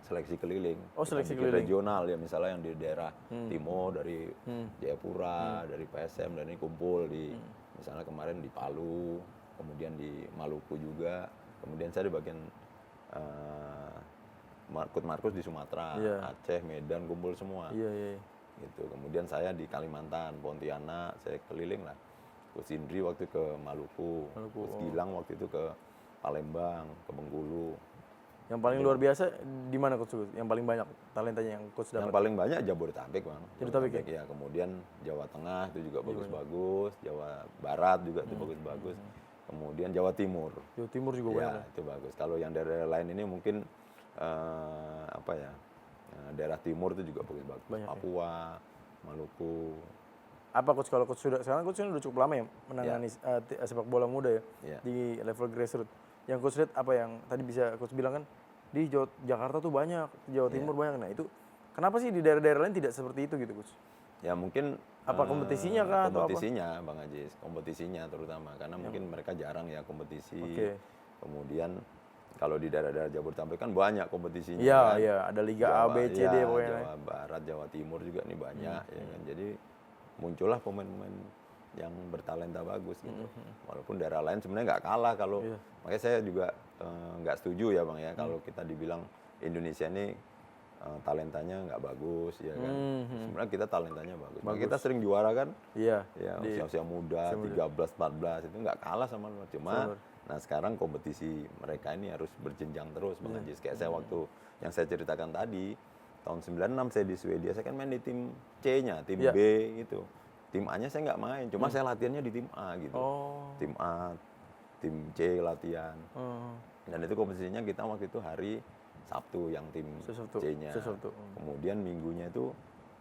seleksi keliling. Seleksi keliling regional ya, misalnya yang di daerah timur dari Jayapura, dari PSM, dan ini kumpul di misalnya kemarin di Palu, kemudian di Maluku juga, kemudian saya di bagian Markus di Sumatera, Aceh, Medan, kumpul semua. Gitu. Kemudian saya di Kalimantan, Pontianak, saya keliling lah. Coach Indri waktu ke Maluku. Coach Gilang waktu itu ke Palembang, ke Bengkulu. Yang paling luar biasa di mana Coach? Yang paling banyak talentanya yang Coach dapat? Yang paling banyak Jabodetabek Bang. Jabodetabek ya. Kemudian Jawa Tengah itu juga bagus-bagus, Jawa Barat juga itu bagus-bagus. Kemudian Jawa Timur. Jawa Timur juga banyak. Itu bagus. Kalau yang daerah lain ini mungkin daerah timur itu juga bagus-bagus. Papua, Maluku. Apa Coach kalau Coach sekarang Coach udah cukup lama ya menangani sepak bola muda ya di level grassroots. Yang Coach lihat apa yang tadi bisa Coach bilang kan di Jakarta tuh banyak, Jawa Timur banyak. Nah itu kenapa sih di daerah-daerah lain tidak seperti itu gitu Coach? Ya mungkin apa kompetisinya kah kompetisinya Bang Ajis, kompetisinya terutama karena mungkin mereka jarang ya kompetisi. Kemudian kalau di daerah-daerah Jabodetabek kan banyak kompetisinya Iya, kan. iya, ada Liga A, B, C, D pokoknya. Jawa Barat, Jawa Timur juga nih banyak ya kan. Jadi muncullah pemain-pemain yang bertalenta bagus gitu. Walaupun daerah lain sebenarnya nggak kalah kalau makanya saya juga nggak setuju ya Bang ya kalau kita dibilang Indonesia ini talentanya nggak bagus ya kan. Sebenarnya kita talentanya bagus. Makanya kita sering juara kan. Iya. Ya usia-usia muda, 13, 14 itu nggak kalah sama luar. Cuma nah sekarang kompetisi mereka ini harus berjenjang terus Bang Ajis. Kayak saya waktu yang saya ceritakan tadi tahun 96 saya di Swedia, saya kan main di tim C-nya, tim B gitu. Tim A-nya saya nggak main, cuma saya latihannya di tim A gitu. Tim A, tim C latihan. Dan itu kompetisinya kita waktu itu hari Sabtu yang tim C-nya. Kemudian minggunya itu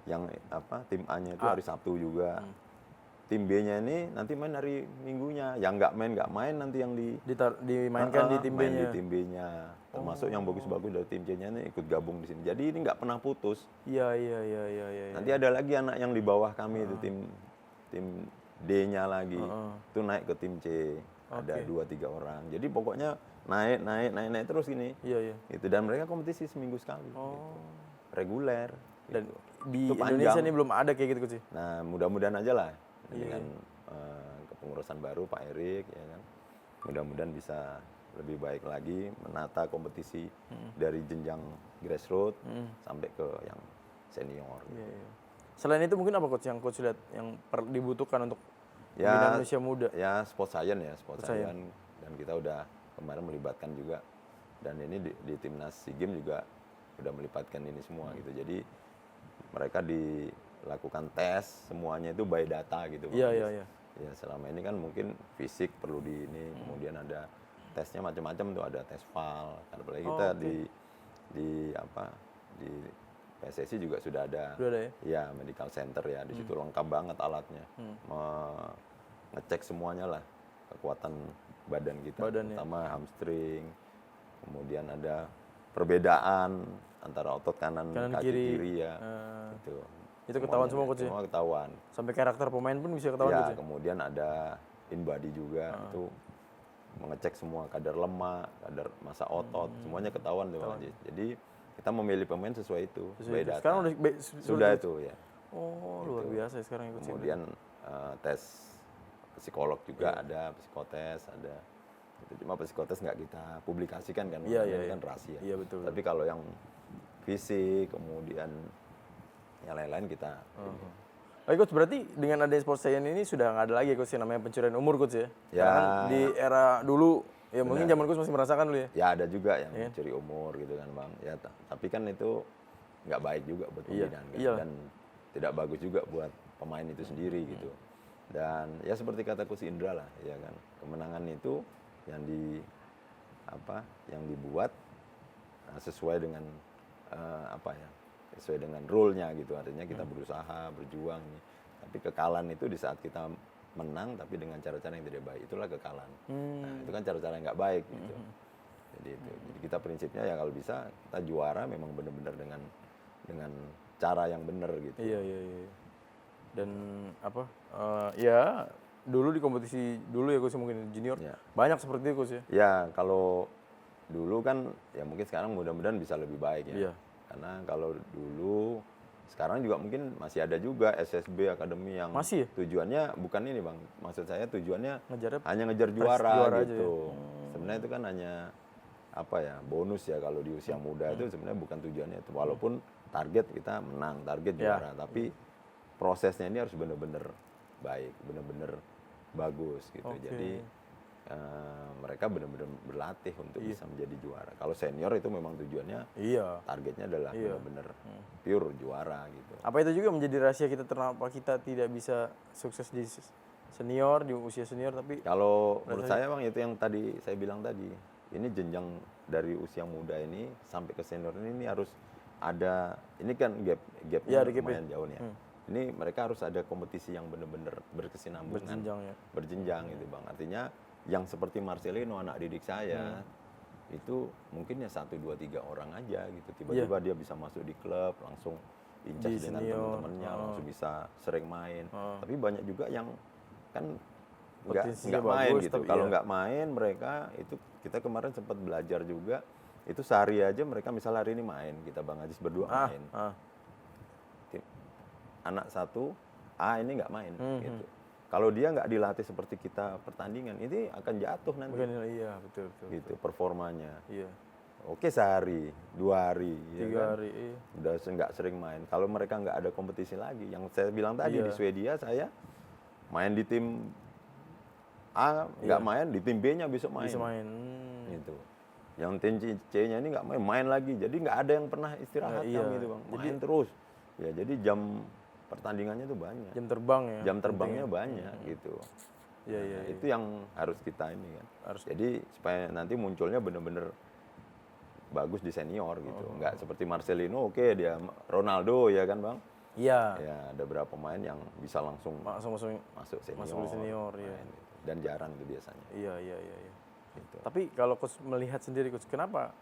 yang tim A-nya itu hari Sabtu juga. Tim B-nya ini nanti main hari Minggunya. Yang nggak main nanti yang dimainkan di tim B-nya. Di tim B-nya. Termasuk yang bagus-bagus dari tim C-nya ini ikut gabung di sini. Jadi ini nggak pernah putus. Iya. Nanti ada lagi anak yang di bawah kami itu tim D-nya lagi. Itu naik ke tim C. Ada 2-3 orang. Jadi pokoknya naik terus gini. Iya. Gitu. Dan mereka kompetisi seminggu sekali. Gitu. Reguler. Dan gitu. di Indonesia ini belum ada kayak gitu Coach. Nah, mudah-mudahan aja lah dengan kepengurusan baru Pak Erik ya kan. Mudah-mudahan bisa lebih baik lagi menata kompetisi dari jenjang grassroots sampai ke yang senior. Iya. Selain itu mungkin apa Coach yang Coach lihat yang dibutuhkan untuk pembinaan usia muda? Ya, sport science. Dan kita udah kemarin melibatkan juga dan ini di timnas SEA Games juga udah melibatkan ini semua gitu. Jadi mereka dilakukan tes semuanya itu by data gitu. Iya. Ya selama ini kan mungkin fisik perlu kemudian ada tesnya macam-macam tuh, ada tes VAL. Apalagi kita di PSSI juga sudah ada. Ya, medical center ya, di situ lengkap banget alatnya. Ngecek semuanya lah kekuatan badan kita, terutama hamstring. Kemudian ada perbedaan antara otot kanan kaki kiri ya. Itu ketahuan semua Coach. Semua ketahuan. Sampai karakter pemain pun bisa ketahuan Coach. Ya, kemudian ada in-body juga itu mengecek semua kadar lemak, kadar massa otot, semuanya ketahuan tuh Bang Ajis. Jadi kita memilih pemain sesuai itu, by data. Sekarang sudah itu ya. Luar biasa sekarang ikut. Kemudian tes psikolog juga ada, psikotes ada. Cuma psikotes nggak kita publikasikan kan, ini kan rahasia. Iya, betul. Tapi kalau yang fisik, kemudian yang lain-lain kita. Oke Coach, berarti dengan adanya sport science ini sudah nggak ada lagi Coach yang namanya pencurian umur Coach ya? Ya. Kan di era dulu, ya mungkin zaman Coach masih merasakan dulu ya? Ya ada juga yang mencuri umur gitu kan Bang. Ya, tapi kan itu nggak baik juga buat pembinaan kan. Dan tidak bagus juga buat pemain itu sendiri gitu. Dan ya seperti kata Coach Indra lah, ya kan. Kemenangan itu yang dibuat sesuai dengan sesuai dengan rule-nya gitu. Artinya kita berusaha, berjuang. Tapi kekalahan itu di saat kita menang tapi dengan cara-cara yang tidak baik, itulah kekalahan. Nah, itu kan cara-cara yang nggak baik gitu. Jadi kita prinsipnya ya kalau bisa kita juara memang benar-benar dengan cara yang benar gitu. Iya. Dan ya dulu di kompetisi dulu ya Coach mungkin junior banyak seperti itu Coach ya. Ya kalau dulu kan ya mungkin sekarang mudah-mudahan bisa lebih baik ya. Iya. Karena kalau dulu sekarang juga mungkin masih ada juga SSB Akademi yang tujuannya bukan ini Bang. Maksud saya tujuannya hanya ngejar juara gitu. Sebenarnya itu kan hanya bonus ya kalau di usia muda itu sebenarnya bukan tujuannya itu. Walaupun target kita menang, target juara, tapi prosesnya ini harus benar-benar baik, benar-benar bagus gitu. Jadi mereka benar-benar berlatih untuk bisa menjadi juara. Kalau senior itu memang tujuannya, targetnya adalah benar-benar pure juara gitu. Apa itu juga menjadi rahasia kita kenapa kita tidak bisa sukses di senior, di usia senior tapi? Kalau menurut saya Bang itu yang tadi saya bilang tadi, ini jenjang dari usia muda ini sampai ke senior ini harus ada, ini kan gapnya lumayan jauh nih ya. Ini mereka harus ada kompetisi yang benar-benar berkesinambungan, berjenjang gitu Bang. Artinya yang seperti Marcelino anak didik saya itu mungkin ya 1, 2, 3 orang aja gitu, tiba-tiba dia bisa masuk di klub langsung incas dengan teman-temannya, langsung bisa sering main. Tapi banyak juga yang kan Potensinya nggak main bagus, gitu. tapi Kalau iya. nggak main mereka itu kita kemarin sempat belajar juga. Itu sehari aja mereka misal hari ini main, kita Bang Ajis berdua main. Anak satu ini nggak main gitu. Kalau dia nggak dilatih seperti kita pertandingan, ini akan jatuh nanti. Bukan, iya betul. Gitu performanya. Iya. Oke sehari, 2 hari, 3 ya kan? hari, iya. Udah nggak sering main. Kalau mereka nggak ada kompetisi lagi, yang saya bilang tadi Iya. di Swedia saya main di tim A nggak main, di tim B-nya besok main. Bisa main. Gitu. Yang tim C-nya ini nggak main lagi. Jadi nggak ada yang pernah istirahat Iya. kami itu Bang. Main terus. Ya jadi jam pertandingannya itu banyak. Jam terbang ya. Jam terbangnya banyak gitu. Iya, iya. Nah, itu yang harus kita ini kan. Harus. Jadi supaya nanti munculnya bener-bener bagus di senior gitu. Nggak seperti Marcelino, oke dia Ronaldo ya kan Bang. Iya. Ya ada beberapa pemain yang bisa langsung Masuk masuk senior. masuk di senior, iya. main gitu. Dan jarang itu biasanya. Iya. Gitu. Tapi kalau coach melihat sendiri coach, kenapa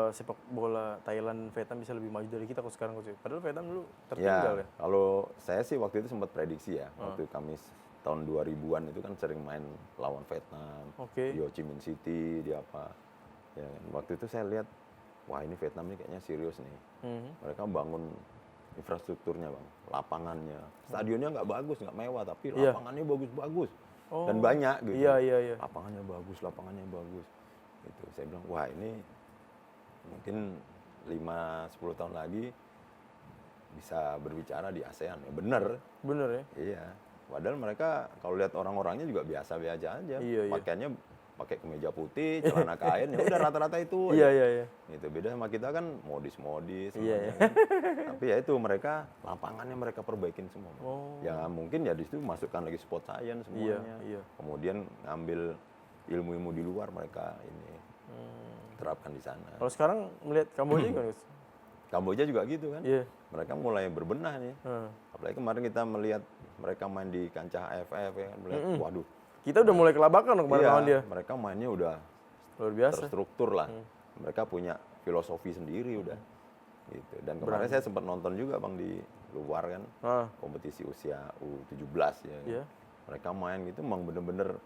sepak bola Thailand Vietnam bisa lebih maju dari kita coach sekarang coach? Padahal Vietnam dulu tertinggal ya. Kalau saya sih waktu itu sempat prediksi ya. Waktu kami tahun 2000-an itu kan sering main lawan Vietnam. Oke. Di Ho Chi Minh City, di apa. Ya, kan. Waktu itu saya lihat, wah ini Vietnam ini kayaknya serius nih. Mereka bangun infrastrukturnya Bang, lapangannya. Stadionnya nggak bagus, nggak mewah, tapi lapangannya bagus-bagus. Dan banyak gitu. Iya. Lapangannya bagus. Gitu. Saya bilang, wah ini mungkin 5-10 tahun lagi bisa berbicara di ASEAN. Ya bener. Bener ya. Iya. Padahal mereka kalau lihat orang-orangnya juga biasa-biasa aja. Iya. Pakaiannya pakai kemeja putih, celana kain, ya udah rata-rata itu. Iya. Gitu. Beda sama kita kan modis-modis. Iya. Kan. Tapi ya itu mereka lapangannya mereka perbaikin semua. Ya mungkin ya di situ masukkan lagi sport science semuanya. Iya. Kemudian ngambil ilmu-ilmu di luar mereka ini terapkan di sana. Kalau sekarang melihat Kamboja gimana coach? Kamboja juga gitu kan. Iya. Mereka mulai berbenah nih. Apalagi kemarin kita melihat mereka main di kancah AFF ya kan. Melihat, waduh. Kita udah mulai kelabakan dong kemarin lawan dia. Mereka mainnya udah Luar biasa. terstruktur lah. Mereka punya filosofi sendiri udah. Gitu. Dan kemarin saya sempat nonton juga Bang di luar kan. Kompetisi usia U17 ya. Iya. Mereka main gitu emang bener-bener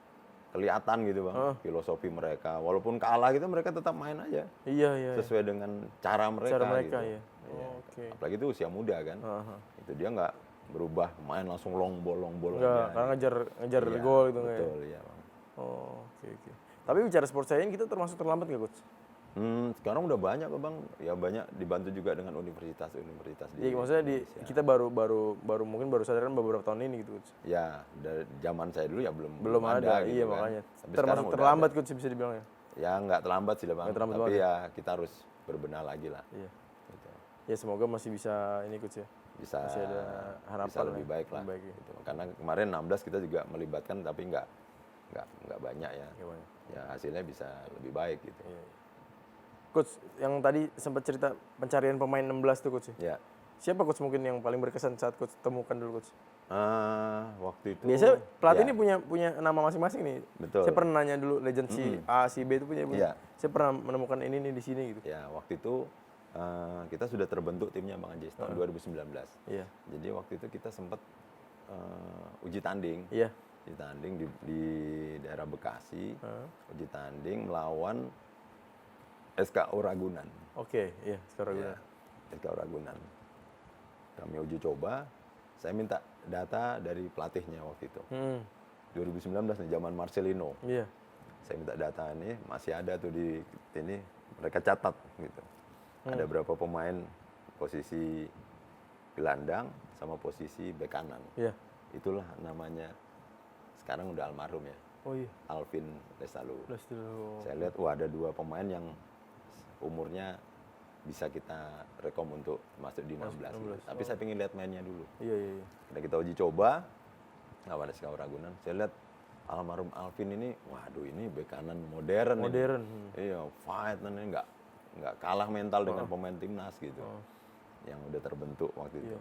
kelihatan gitu Bang. Filosofi mereka. Walaupun kalah gitu mereka tetap main aja. Iya. Sesuai dengan cara mereka gitu. Iya. Oke. Apalagi itu usia muda kan. Itu dia nggak berubah main langsung long ball Enggak, aja. karena ngejar gol gitu nggak ya? Betul, iya Bang. Oke. Tapi bicara sport science kita termasuk terlambat nggak coach? Sekarang udah banyak kok Bang. Ya banyak dibantu juga dengan universitas-universitas di Iya, maksudnya Indonesia. kita baru mungkin baru sadar kan beberapa tahun ini gitu coach. Ya, dari zaman saya dulu ya Belum ada, gitu iya kan. makanya. Tapi sekarang Termasuk udah terlambat ada. coach bisa dibilang ya. Ya nggak terlambat sih lah Bang. Nggak terlambat Tapi banget ya kita harus berbenah lagi lah. Iya. Gitu. Ya semoga masih bisa ini coach ya. Bisa Masih ada harapan bisa lebih baik lah. lebih baik ya. Gitu. Karena kemarin 16 kita juga melibatkan tapi nggak banyak ya. Nggak banyak. Ya hasilnya bisa lebih baik gitu. Iya. Coach, yang tadi sempat cerita pencarian pemain 16 tuh coach. Ya. Siapa coach mungkin yang paling berkesan saat coach temukan dulu coach? Waktu itu Biasanya pelatih ya, ini punya nama masing-masing nih. Betul. Saya pernah nanya dulu legend si A, si B itu punya. Iya. Saya pernah menemukan ini nih di sini gitu. Ya, waktu itu kita sudah terbentuk timnya Bang Ajis tahun 2019. Iya. Jadi waktu itu kita sempat uji tanding. Iya. Uji tanding di daerah Bekasi. Uji tanding melawan SKO Ragunan. Oke, iya sekarang Ya, SKO Ragunan. Kami uji coba. Saya minta data dari pelatihnya waktu itu. 2019 nih, zaman Marcelino. Iya. Saya minta data ini, masih ada tuh di ini, mereka catat gitu. Ada berapa pemain posisi gelandang sama posisi bek kanan. Iya. Itulah namanya, sekarang udah almarhum ya, Oh iya. Alvin Lesalu. Plus dulu. Saya lihat, wah ada 2 pemain yang umurnya bisa kita rekom untuk masuk di 16. Gitu. Tapi saya pengen lihat mainnya dulu. Iya. Karena kita uji coba, lawan SKO Ragunan, saya lihat almarhum Alvin ini, waduh ini bek kanan modern. Modern. Ini. Iya, fight dan ini nggak kalah mental dengan pemain timnas gitu. Yang udah terbentuk waktu itu.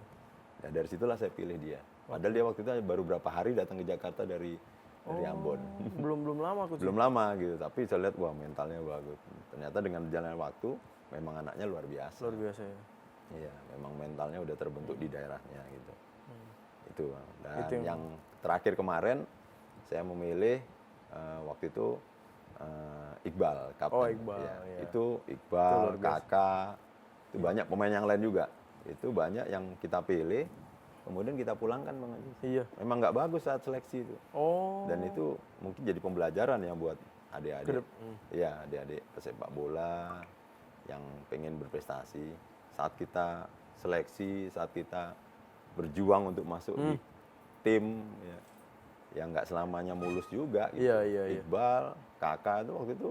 Nah, dari situlah saya pilih dia. Padahal dia waktu itu baru berapa hari datang ke Jakarta dari Ambon. belum lama coach. Belum lama gitu, tapi saya lihat wah mentalnya bagus. Ternyata dengan jalannya waktu memang anaknya luar biasa. Luar biasa ya. Iya, memang mentalnya udah terbentuk di daerahnya gitu. Itu Bang. Dan Itu yang terakhir kemarin saya memilih waktu itu Iqbal, kapten. Oh, Iqbal, Ya, iya. itu Itu Iqbal, luar biasa. Kakak, itu banyak pemain yang lain juga. Itu banyak yang kita pilih, kemudian kita pulangkan Bang Haji. Iya. Memang nggak bagus saat seleksi itu. Oh. Dan itu mungkin jadi pembelajaran ya buat adik-adik. Iya, adik-adik pesepak bola yang pengen berprestasi. Saat kita seleksi, saat kita berjuang untuk masuk di tim, ya, yang nggak selamanya mulus juga gitu. Iya. Iqbal, Kakak itu waktu itu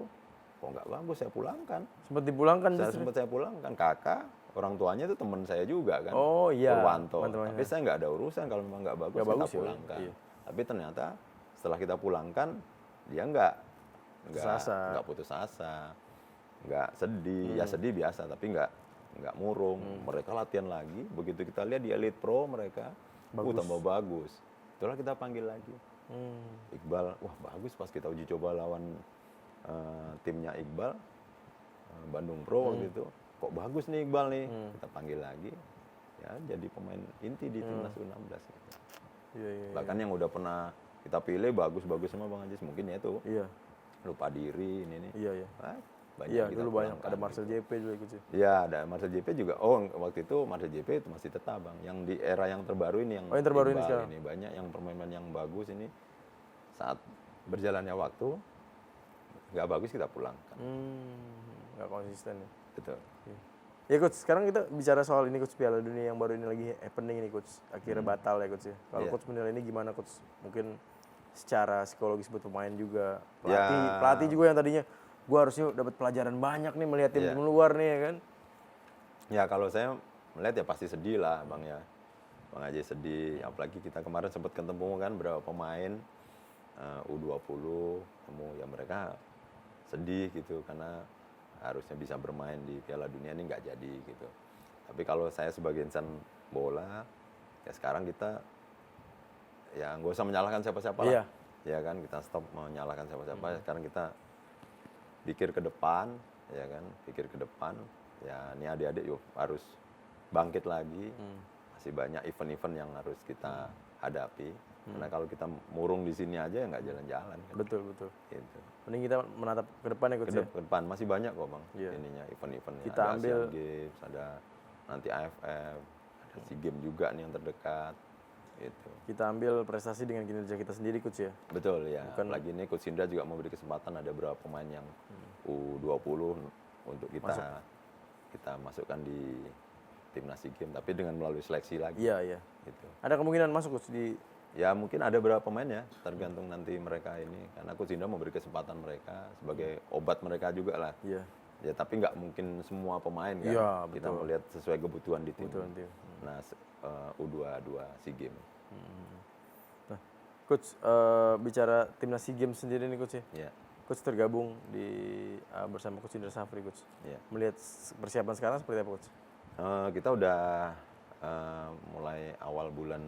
kok nggak bagus, saya pulangkan. Sempat dipulangkan Saya pulangkan. Kakak, orang tuanya itu teman saya juga kan. Oh iya. Purwanto. Teman-temannya. Tapi saya nggak ada urusan kalau memang nggak bagus, Nggak kita bagus ya, pulangkan. iya. Tapi ternyata setelah kita pulangkan, dia nggak putus asa, nggak sedih. Ya sedih biasa, tapi nggak murung. Mereka latihan lagi. Begitu kita lihat di Elite Pro mereka, tambah bagus. Itulah kita panggil lagi. Iqbal, wah bagus pas kita uji coba lawan timnya Iqbal, Bandung Pro waktu itu. Kok bagus nih Iqbal nih, kita panggil lagi. Ya jadi pemain inti di timnas U16. Iya. Bahkan yang udah pernah kita pilih bagus-bagus semua Bang Ajis, mungkin ya itu Iya. lupa diri ini. Iya. Banyak Iya, kita dulu banyak. pulangkan Ada Marcel gitu. JP juga ikut sih. Iya, ada Marcel JP juga. Oh, waktu itu Marcel JP itu masih tetap Bang. Yang di era yang terbaru ini yang yang terbaru ini Iqbal sekarang. ini banyak yang pemain yang bagus ini saat berjalannya waktu nggak bagus kita pulangkan. Nggak konsisten ya. Betul. Ya coach, sekarang kita bicara soal ini coach, Piala Dunia yang baru ini lagi happening ini coach. Akhirnya batal ya coach ya. Kalau Iya. coach menilai ini gimana coach? Mungkin secara psikologis buat pemain juga, Ya. pelatih juga yang tadinya gua harusnya dapat pelajaran banyak nih melihat tim Iya. luar nih ya kan. Ya kalau saya melihat ya pasti sedih lah Bang ya. Bang Haji sedih, apalagi kita kemarin sempat ketemu kan berapa pemain U20, ketemu ya mereka sedih gitu karena harusnya bisa bermain di Piala Dunia ini nggak jadi gitu. Tapi kalau saya sebagai insan bola, ya sekarang kita ya nggak usah menyalahkan siapa-siapa lah. Iya. Ya kan kita stop menyalahkan siapa-siapa. Sekarang kita pikir ke depan, ya kan, pikir ke depan. Ya ini adik-adik yuk harus bangkit lagi. Masih banyak event-event yang harus kita hadapi. Karena kalau kita murung di sini aja ya nggak jalan-jalan. Kan? Betul. Gitu. Mending kita menatap ke depan ya coach ya. Ke depan masih banyak kok Bang. Iya. Ininya event-eventnya. Kita ada ambil- Asian Games, ada nanti AFF, ada SEA Games juga nih yang terdekat. Gitu. Kita ambil prestasi dengan kinerja kita sendiri coach ya. Betul ya. Apalagi ini Coach Indra juga memberi kesempatan ada beberapa pemain yang U20 untuk kita masukkan di timnas SEA Games, tapi dengan melalui seleksi lagi. Iya. Gitu. Ada kemungkinan masuk coach di Ya mungkin ada beberapa pemain ya, tergantung nanti mereka ini. Karena Coach Indra memberi kesempatan mereka sebagai obat mereka juga lah. Iya. Ya tapi nggak mungkin semua pemain kan. Iya, Kita betul. melihat sesuai kebutuhan di tim. Kebutuhan tim. Nah U22 SEA Games. Nah, coach bicara timnas SEA Games sendiri nih coach ya. Ya. Coach tergabung di bersama Coach Indra Safri coach. Ya. Melihat persiapan sekarang seperti apa coach? Kita udah mulai awal bulan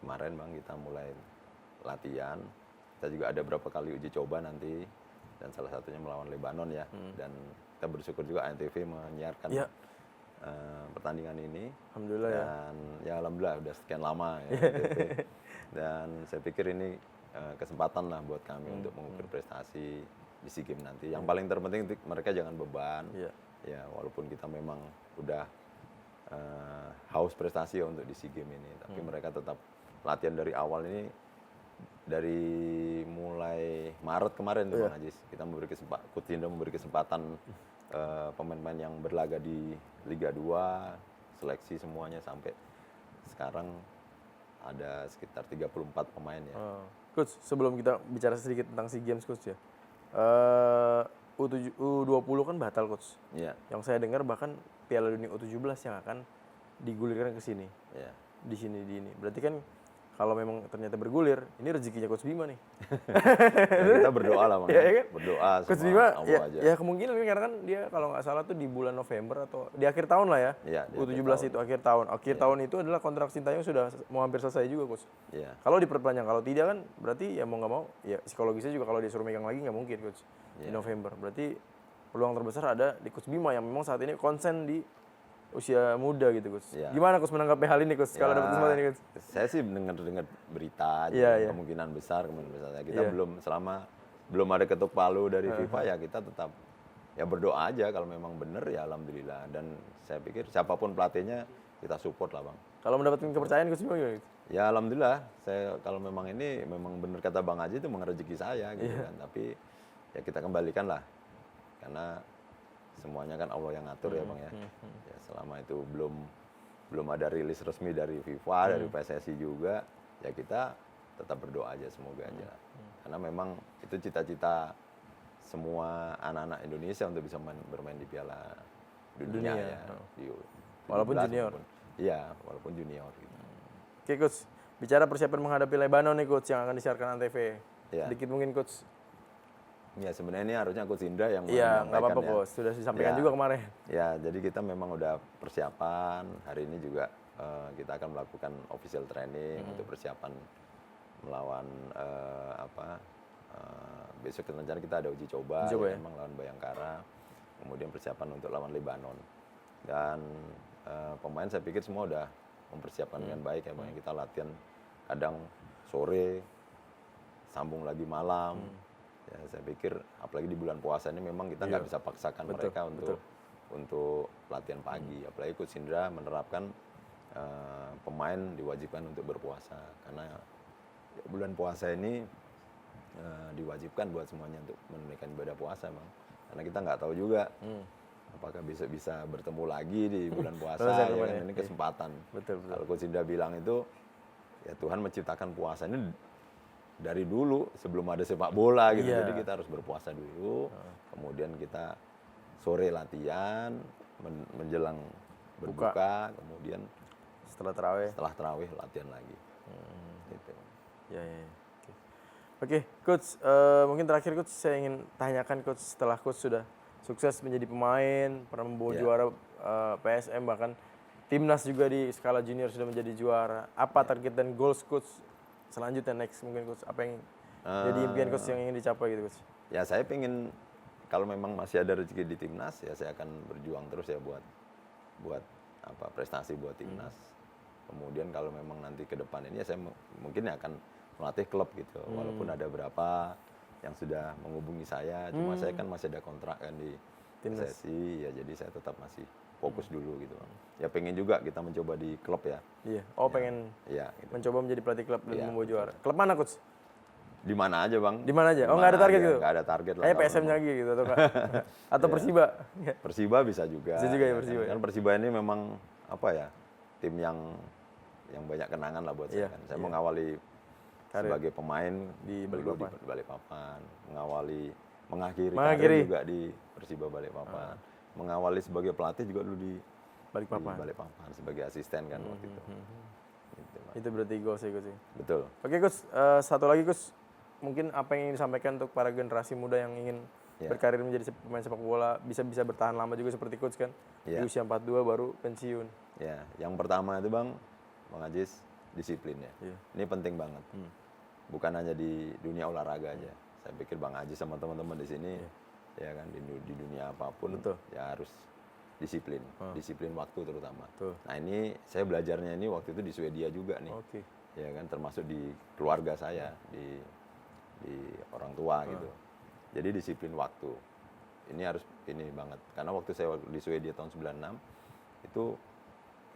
kemarin Bang, kita mulai latihan. Kita juga ada beberapa kali uji coba nanti, dan salah satunya melawan Lebanon ya. Dan kita bersyukur juga ANTV menyiarkan Iya. pertandingan ini. Alhamdulillah ya. Dan ya alhamdulillah udah sekian lama ya ANTV. Dan saya pikir ini kesempatan lah buat kami untuk mengukur prestasi di SEA Games nanti. Yang paling terpenting mereka jangan beban. Iya. Ya walaupun kita memang udah haus prestasi ya untuk di SEA Games ini, tapi mereka tetap latihan dari awal ini, dari mulai Maret kemarin tuh Bang Ajis, kita Coach Indra memberi kesempatan pemain-pemain yang berlaga di Liga 2, seleksi semuanya sampai sekarang ada sekitar 34 pemain ya. Coach, sebelum kita bicara sedikit tentang SEA Games coach ya. U20 kan batal coach. Iya. Yang saya dengar bahkan Piala Dunia U17 yang akan digulirkan ke sini. Iya. Di sini di ini. Berarti kan kalau memang ternyata bergulir, ini rezekinya Coach Bima nih. Ya, kita berdoa lah Bang. Iya, kan? Berdoa Coach semua Bima Allah aja. ya kemungkinan kan, karena kan dia kalau nggak salah tuh di bulan November atau di akhir tahun lah ya. Iya, di akhir U17 tahun. itu akhir tahun. Akhir tahun itu adalah kontrak Sintayong sudah mau hampir selesai juga coach. Iya. Kalau diperpanjang, kalau tidak kan berarti ya mau nggak mau ya psikologisnya juga kalau disuruh megang lagi nggak mungkin coach di Iya. November. Berarti peluang terbesar ada di Coach Bima yang memang saat ini konsen di usia muda gitu Coach. Iya. Gimana Coach menanggapi hal ini Coach kalau dapat kesempatan ini Coach? Saya sih dengar berita aja, Iya. kemungkinan besar. Kita belum ada ketuk palu dari FIFA, ya kita tetap ya berdoa aja, kalau memang benar ya alhamdulillah. Dan saya pikir siapapun pelatihnya kita support lah Bang. Kalau mendapatkan kepercayaan Coach gimana? Ya alhamdulillah, saya kalau memang ini memang benar kata Bang Haji, itu memang rezeki saya gitu kan. Tapi ya kita kembalikan lah, karena semuanya kan Allah yang ngatur ya Bang ya. Ya selama itu belum ada rilis resmi dari FIFA, dari PSSI juga, ya kita tetap berdoa aja, semoga aja. Karena memang itu cita-cita semua anak-anak Indonesia untuk bisa bermain di Piala Dunia ya. Walaupun junior. Iya, walaupun junior gitu. Oke Coach, bicara persiapan menghadapi Lebanon nih Coach yang akan disiarkan Antv. Iya. Sedikit mungkin Coach. Ya sebenarnya ini harusnya Coach Indra yang Iya, nggak apa-apa ya. Coach, sudah disampaikan Ya. juga kemarin. Ya, jadi kita memang udah persiapan. Hari ini juga kita akan melakukan official training untuk persiapan melawan besok rencana kita ada uji coba ya, memang lawan Bayangkara. Kemudian persiapan untuk lawan Lebanon. Dan pemain saya pikir semua udah mempersiapkan dengan baik ya Bang. Kita latihan kadang sore, sambung lagi malam. Ya, saya pikir apalagi di bulan puasa ini memang kita nggak bisa paksakan mereka untuk latihan pagi. Apalagi Coach Indra menerapkan pemain diwajibkan untuk berpuasa, karena bulan puasa ini diwajibkan buat semuanya untuk menunaikan ibadah puasa Bang. Karena kita nggak tahu juga apakah besok bisa bertemu lagi di bulan puasa. Ya kan? Ini kesempatan. Betul. Kalau Coach Indra bilang itu, ya Tuhan menciptakan puasa ini dari dulu sebelum ada sepak bola gitu. Jadi kita harus berpuasa dulu, kemudian kita sore latihan, menjelang berbuka, kemudian setelah tarawih latihan lagi. Gitu. Ya. Oke, Coach, mungkin terakhir Coach saya ingin tanyakan Coach, setelah Coach sudah sukses menjadi pemain, pernah membawa juara PSM, bahkan timnas juga di skala junior sudah menjadi juara. Apa target dan goals Coach selanjutnya next mungkin Coach? Apa yang jadi impian Coach yang ingin dicapai gitu Coach? Ya saya pengen, kalau memang masih ada rezeki di timnas, ya saya akan berjuang terus ya buat prestasi buat timnas. Kemudian kalau memang nanti ke depan ini ya saya mungkin akan melatih klub gitu. Walaupun ada berapa yang sudah menghubungi saya, cuma saya kan masih ada kontrak kan di PSSI, ya jadi saya tetap masih fokus dulu gitu. Ya pengen juga kita mencoba di klub ya. Iya. Oh ya, pengen gitu. mencoba menjadi pelatih klub dan membawa juara. Klub mana Coach? Di mana aja Bang. Di mana aja? Oh nggak ada target gitu? Nggak ada target lah. Kayak PSM lagi gitu atau Kak? Atau Persiba? Persiba bisa juga. Bisa juga ya Persiba. Kan Persiba ini memang tim yang banyak kenangan lah buat saya kan. Saya mengawali sebagai pemain di Balikpapan, mengakhiri karir juga di Persiba Balikpapan, mengawali sebagai pelatih juga dulu di Balikpapan sebagai asisten kan waktu itu. Gitu, itu berarti goals ya Coach. Betul. Oke Coach, satu lagi Coach, mungkin apa yang ingin disampaikan untuk para generasi muda yang ingin berkarir menjadi pemain sepak bola, bisa bertahan lama juga seperti Coach kan, di usia 42 baru pensiun. Ya, yang pertama itu Bang Ajis, disiplin ya. Ini penting banget. Bukan hanya di dunia olahraga aja. Saya pikir Bang Ajis sama teman-teman di sini, ya kan di dunia apapun, ya harus disiplin, disiplin waktu terutama. Nah ini saya belajarnya ini waktu itu di Swedia juga nih, ya kan termasuk di keluarga saya, di orang tua gitu. Jadi disiplin waktu, ini harus ini banget. Karena waktu saya di Swedia tahun 96 itu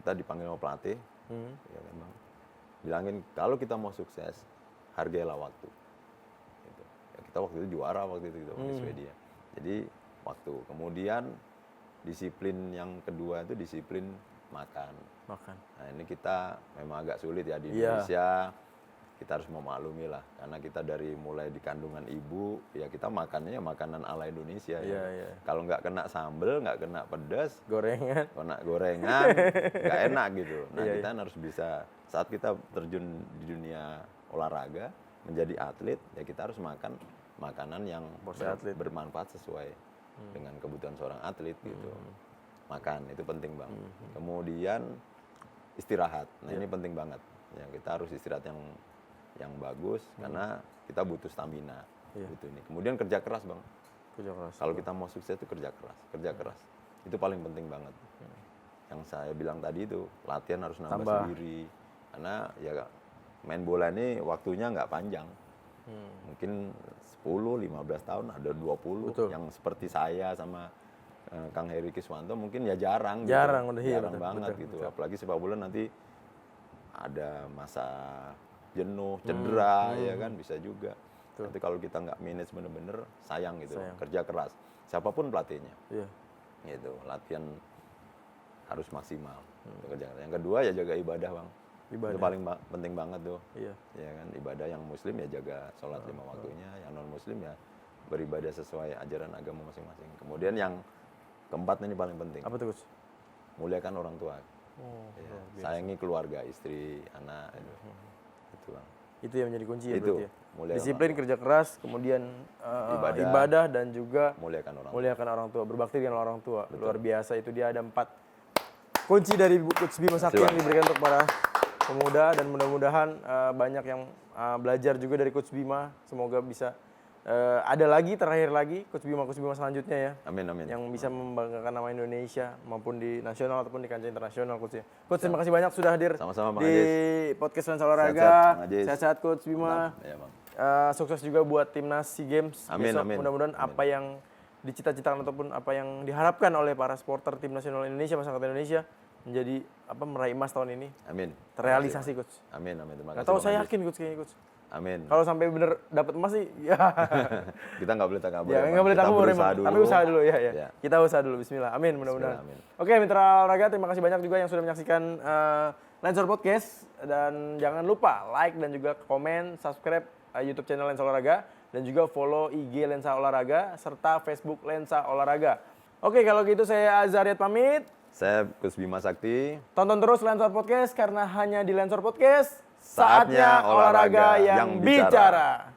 kita dipanggil sama pelatih, ya kan Bang, bilangin kalau kita mau sukses hargailah waktu. Gitu. Ya, kita waktu itu juara waktu itu di Swedia. Jadi waktu. Kemudian disiplin yang kedua itu disiplin makan. Nah ini kita memang agak sulit ya di Indonesia. Kita harus memaklumi lah, karena kita dari mulai di kandungan ibu, ya kita makannya makanan ala Indonesia. Kalau nggak kena sambel, nggak kena pedas, gorengan, nggak enak gitu. Nah kita harus bisa, saat kita terjun di dunia olahraga, menjadi atlet, ya kita harus makan makanan yang bermanfaat sesuai dengan kebutuhan seorang atlet gitu. Makan itu penting Bang. Kemudian istirahat. Nah ini penting banget. Ya kita harus istirahat yang bagus, karena kita butuh stamina, butuh ini. Kemudian kerja keras Bang. Kalau kita mau sukses itu kerja keras. Itu paling penting banget. yang saya bilang tadi itu, latihan harus nambah sendiri. Karena ya main bola ini waktunya nggak panjang. Mungkin 10-15 tahun, ada 20. Betul. Yang seperti saya sama Kang Heri Kiswanto mungkin ya jarang Udah jarang banget gitu. Apalagi sepak bola nanti ada masa jenuh, cedera, ya kan bisa juga. Nanti kalau kita nggak manage bener-bener, sayang gitu. Kerja keras, siapapun pelatihnya. Gitu, latihan harus maksimal. Yang kedua ya jaga ibadah, Bang. Itu paling penting banget tuh. Ya kan, ibadah yang muslim ya jaga sholat 5 waktunya, yang non muslim ya beribadah sesuai ajaran agama masing-masing. Kemudian yang keempat ini paling penting. Apa tuh, Coach? Muliakan orang tua. Sayangi keluarga, istri, anak. Itu, Bang. Itu yang menjadi kunci ya Itu, berarti ya. muliakan Disiplin, kerja keras, kemudian ibadah dan juga muliakan orang tua, berbakti dengan orang tua. Betul. Luar biasa, itu dia ada 4 kunci dari Coach Bima Sakti yang diberikan untuk para pemuda, dan mudah-mudahan banyak yang belajar juga dari Coach Bima. Semoga bisa ada lagi, terakhir lagi Coach Bima selanjutnya ya. Amin. Yang bisa membanggakan nama Indonesia maupun di nasional ataupun di kancah internasional, Coach ya. Coach, terima kasih banyak sudah hadir Sama-sama, Bang di podcast Lensa Olahraga. Sehat-sehat Coach Bima. Ya, Bang. Sukses juga buat timnas SEA Games besok. Amin. Mudah-mudahan apa yang dicita-citakan ataupun apa yang diharapkan oleh para supporter tim nasional Indonesia, masyarakat Indonesia menjadi meraih emas tahun ini. Amin. Terrealisasi, Coach. Amin. Terima kasih. Gak tahu, saya yakin Coach kayaknya, Coach. Amin. Kalau sampai bener dapat emas sih, ya. Kita nggak boleh takabur. Ya, nggak boleh takabur, tapi usaha dulu ya. Kita usaha dulu, Bismillah. Amin, mudah-mudahan. Oke, mitra olahraga, terima kasih banyak juga yang sudah menyaksikan Lensor Podcast, dan jangan lupa like dan juga komen, subscribe YouTube channel Lensa Olahraga, dan juga follow IG Lensa Olahraga serta Facebook Lensa Olahraga. Oke, kalau gitu saya Azariat pamit. Saya Coach Bima Sakti. Tonton terus Lensor Podcast, karena hanya di Lensor Podcast saatnya olahraga yang bicara.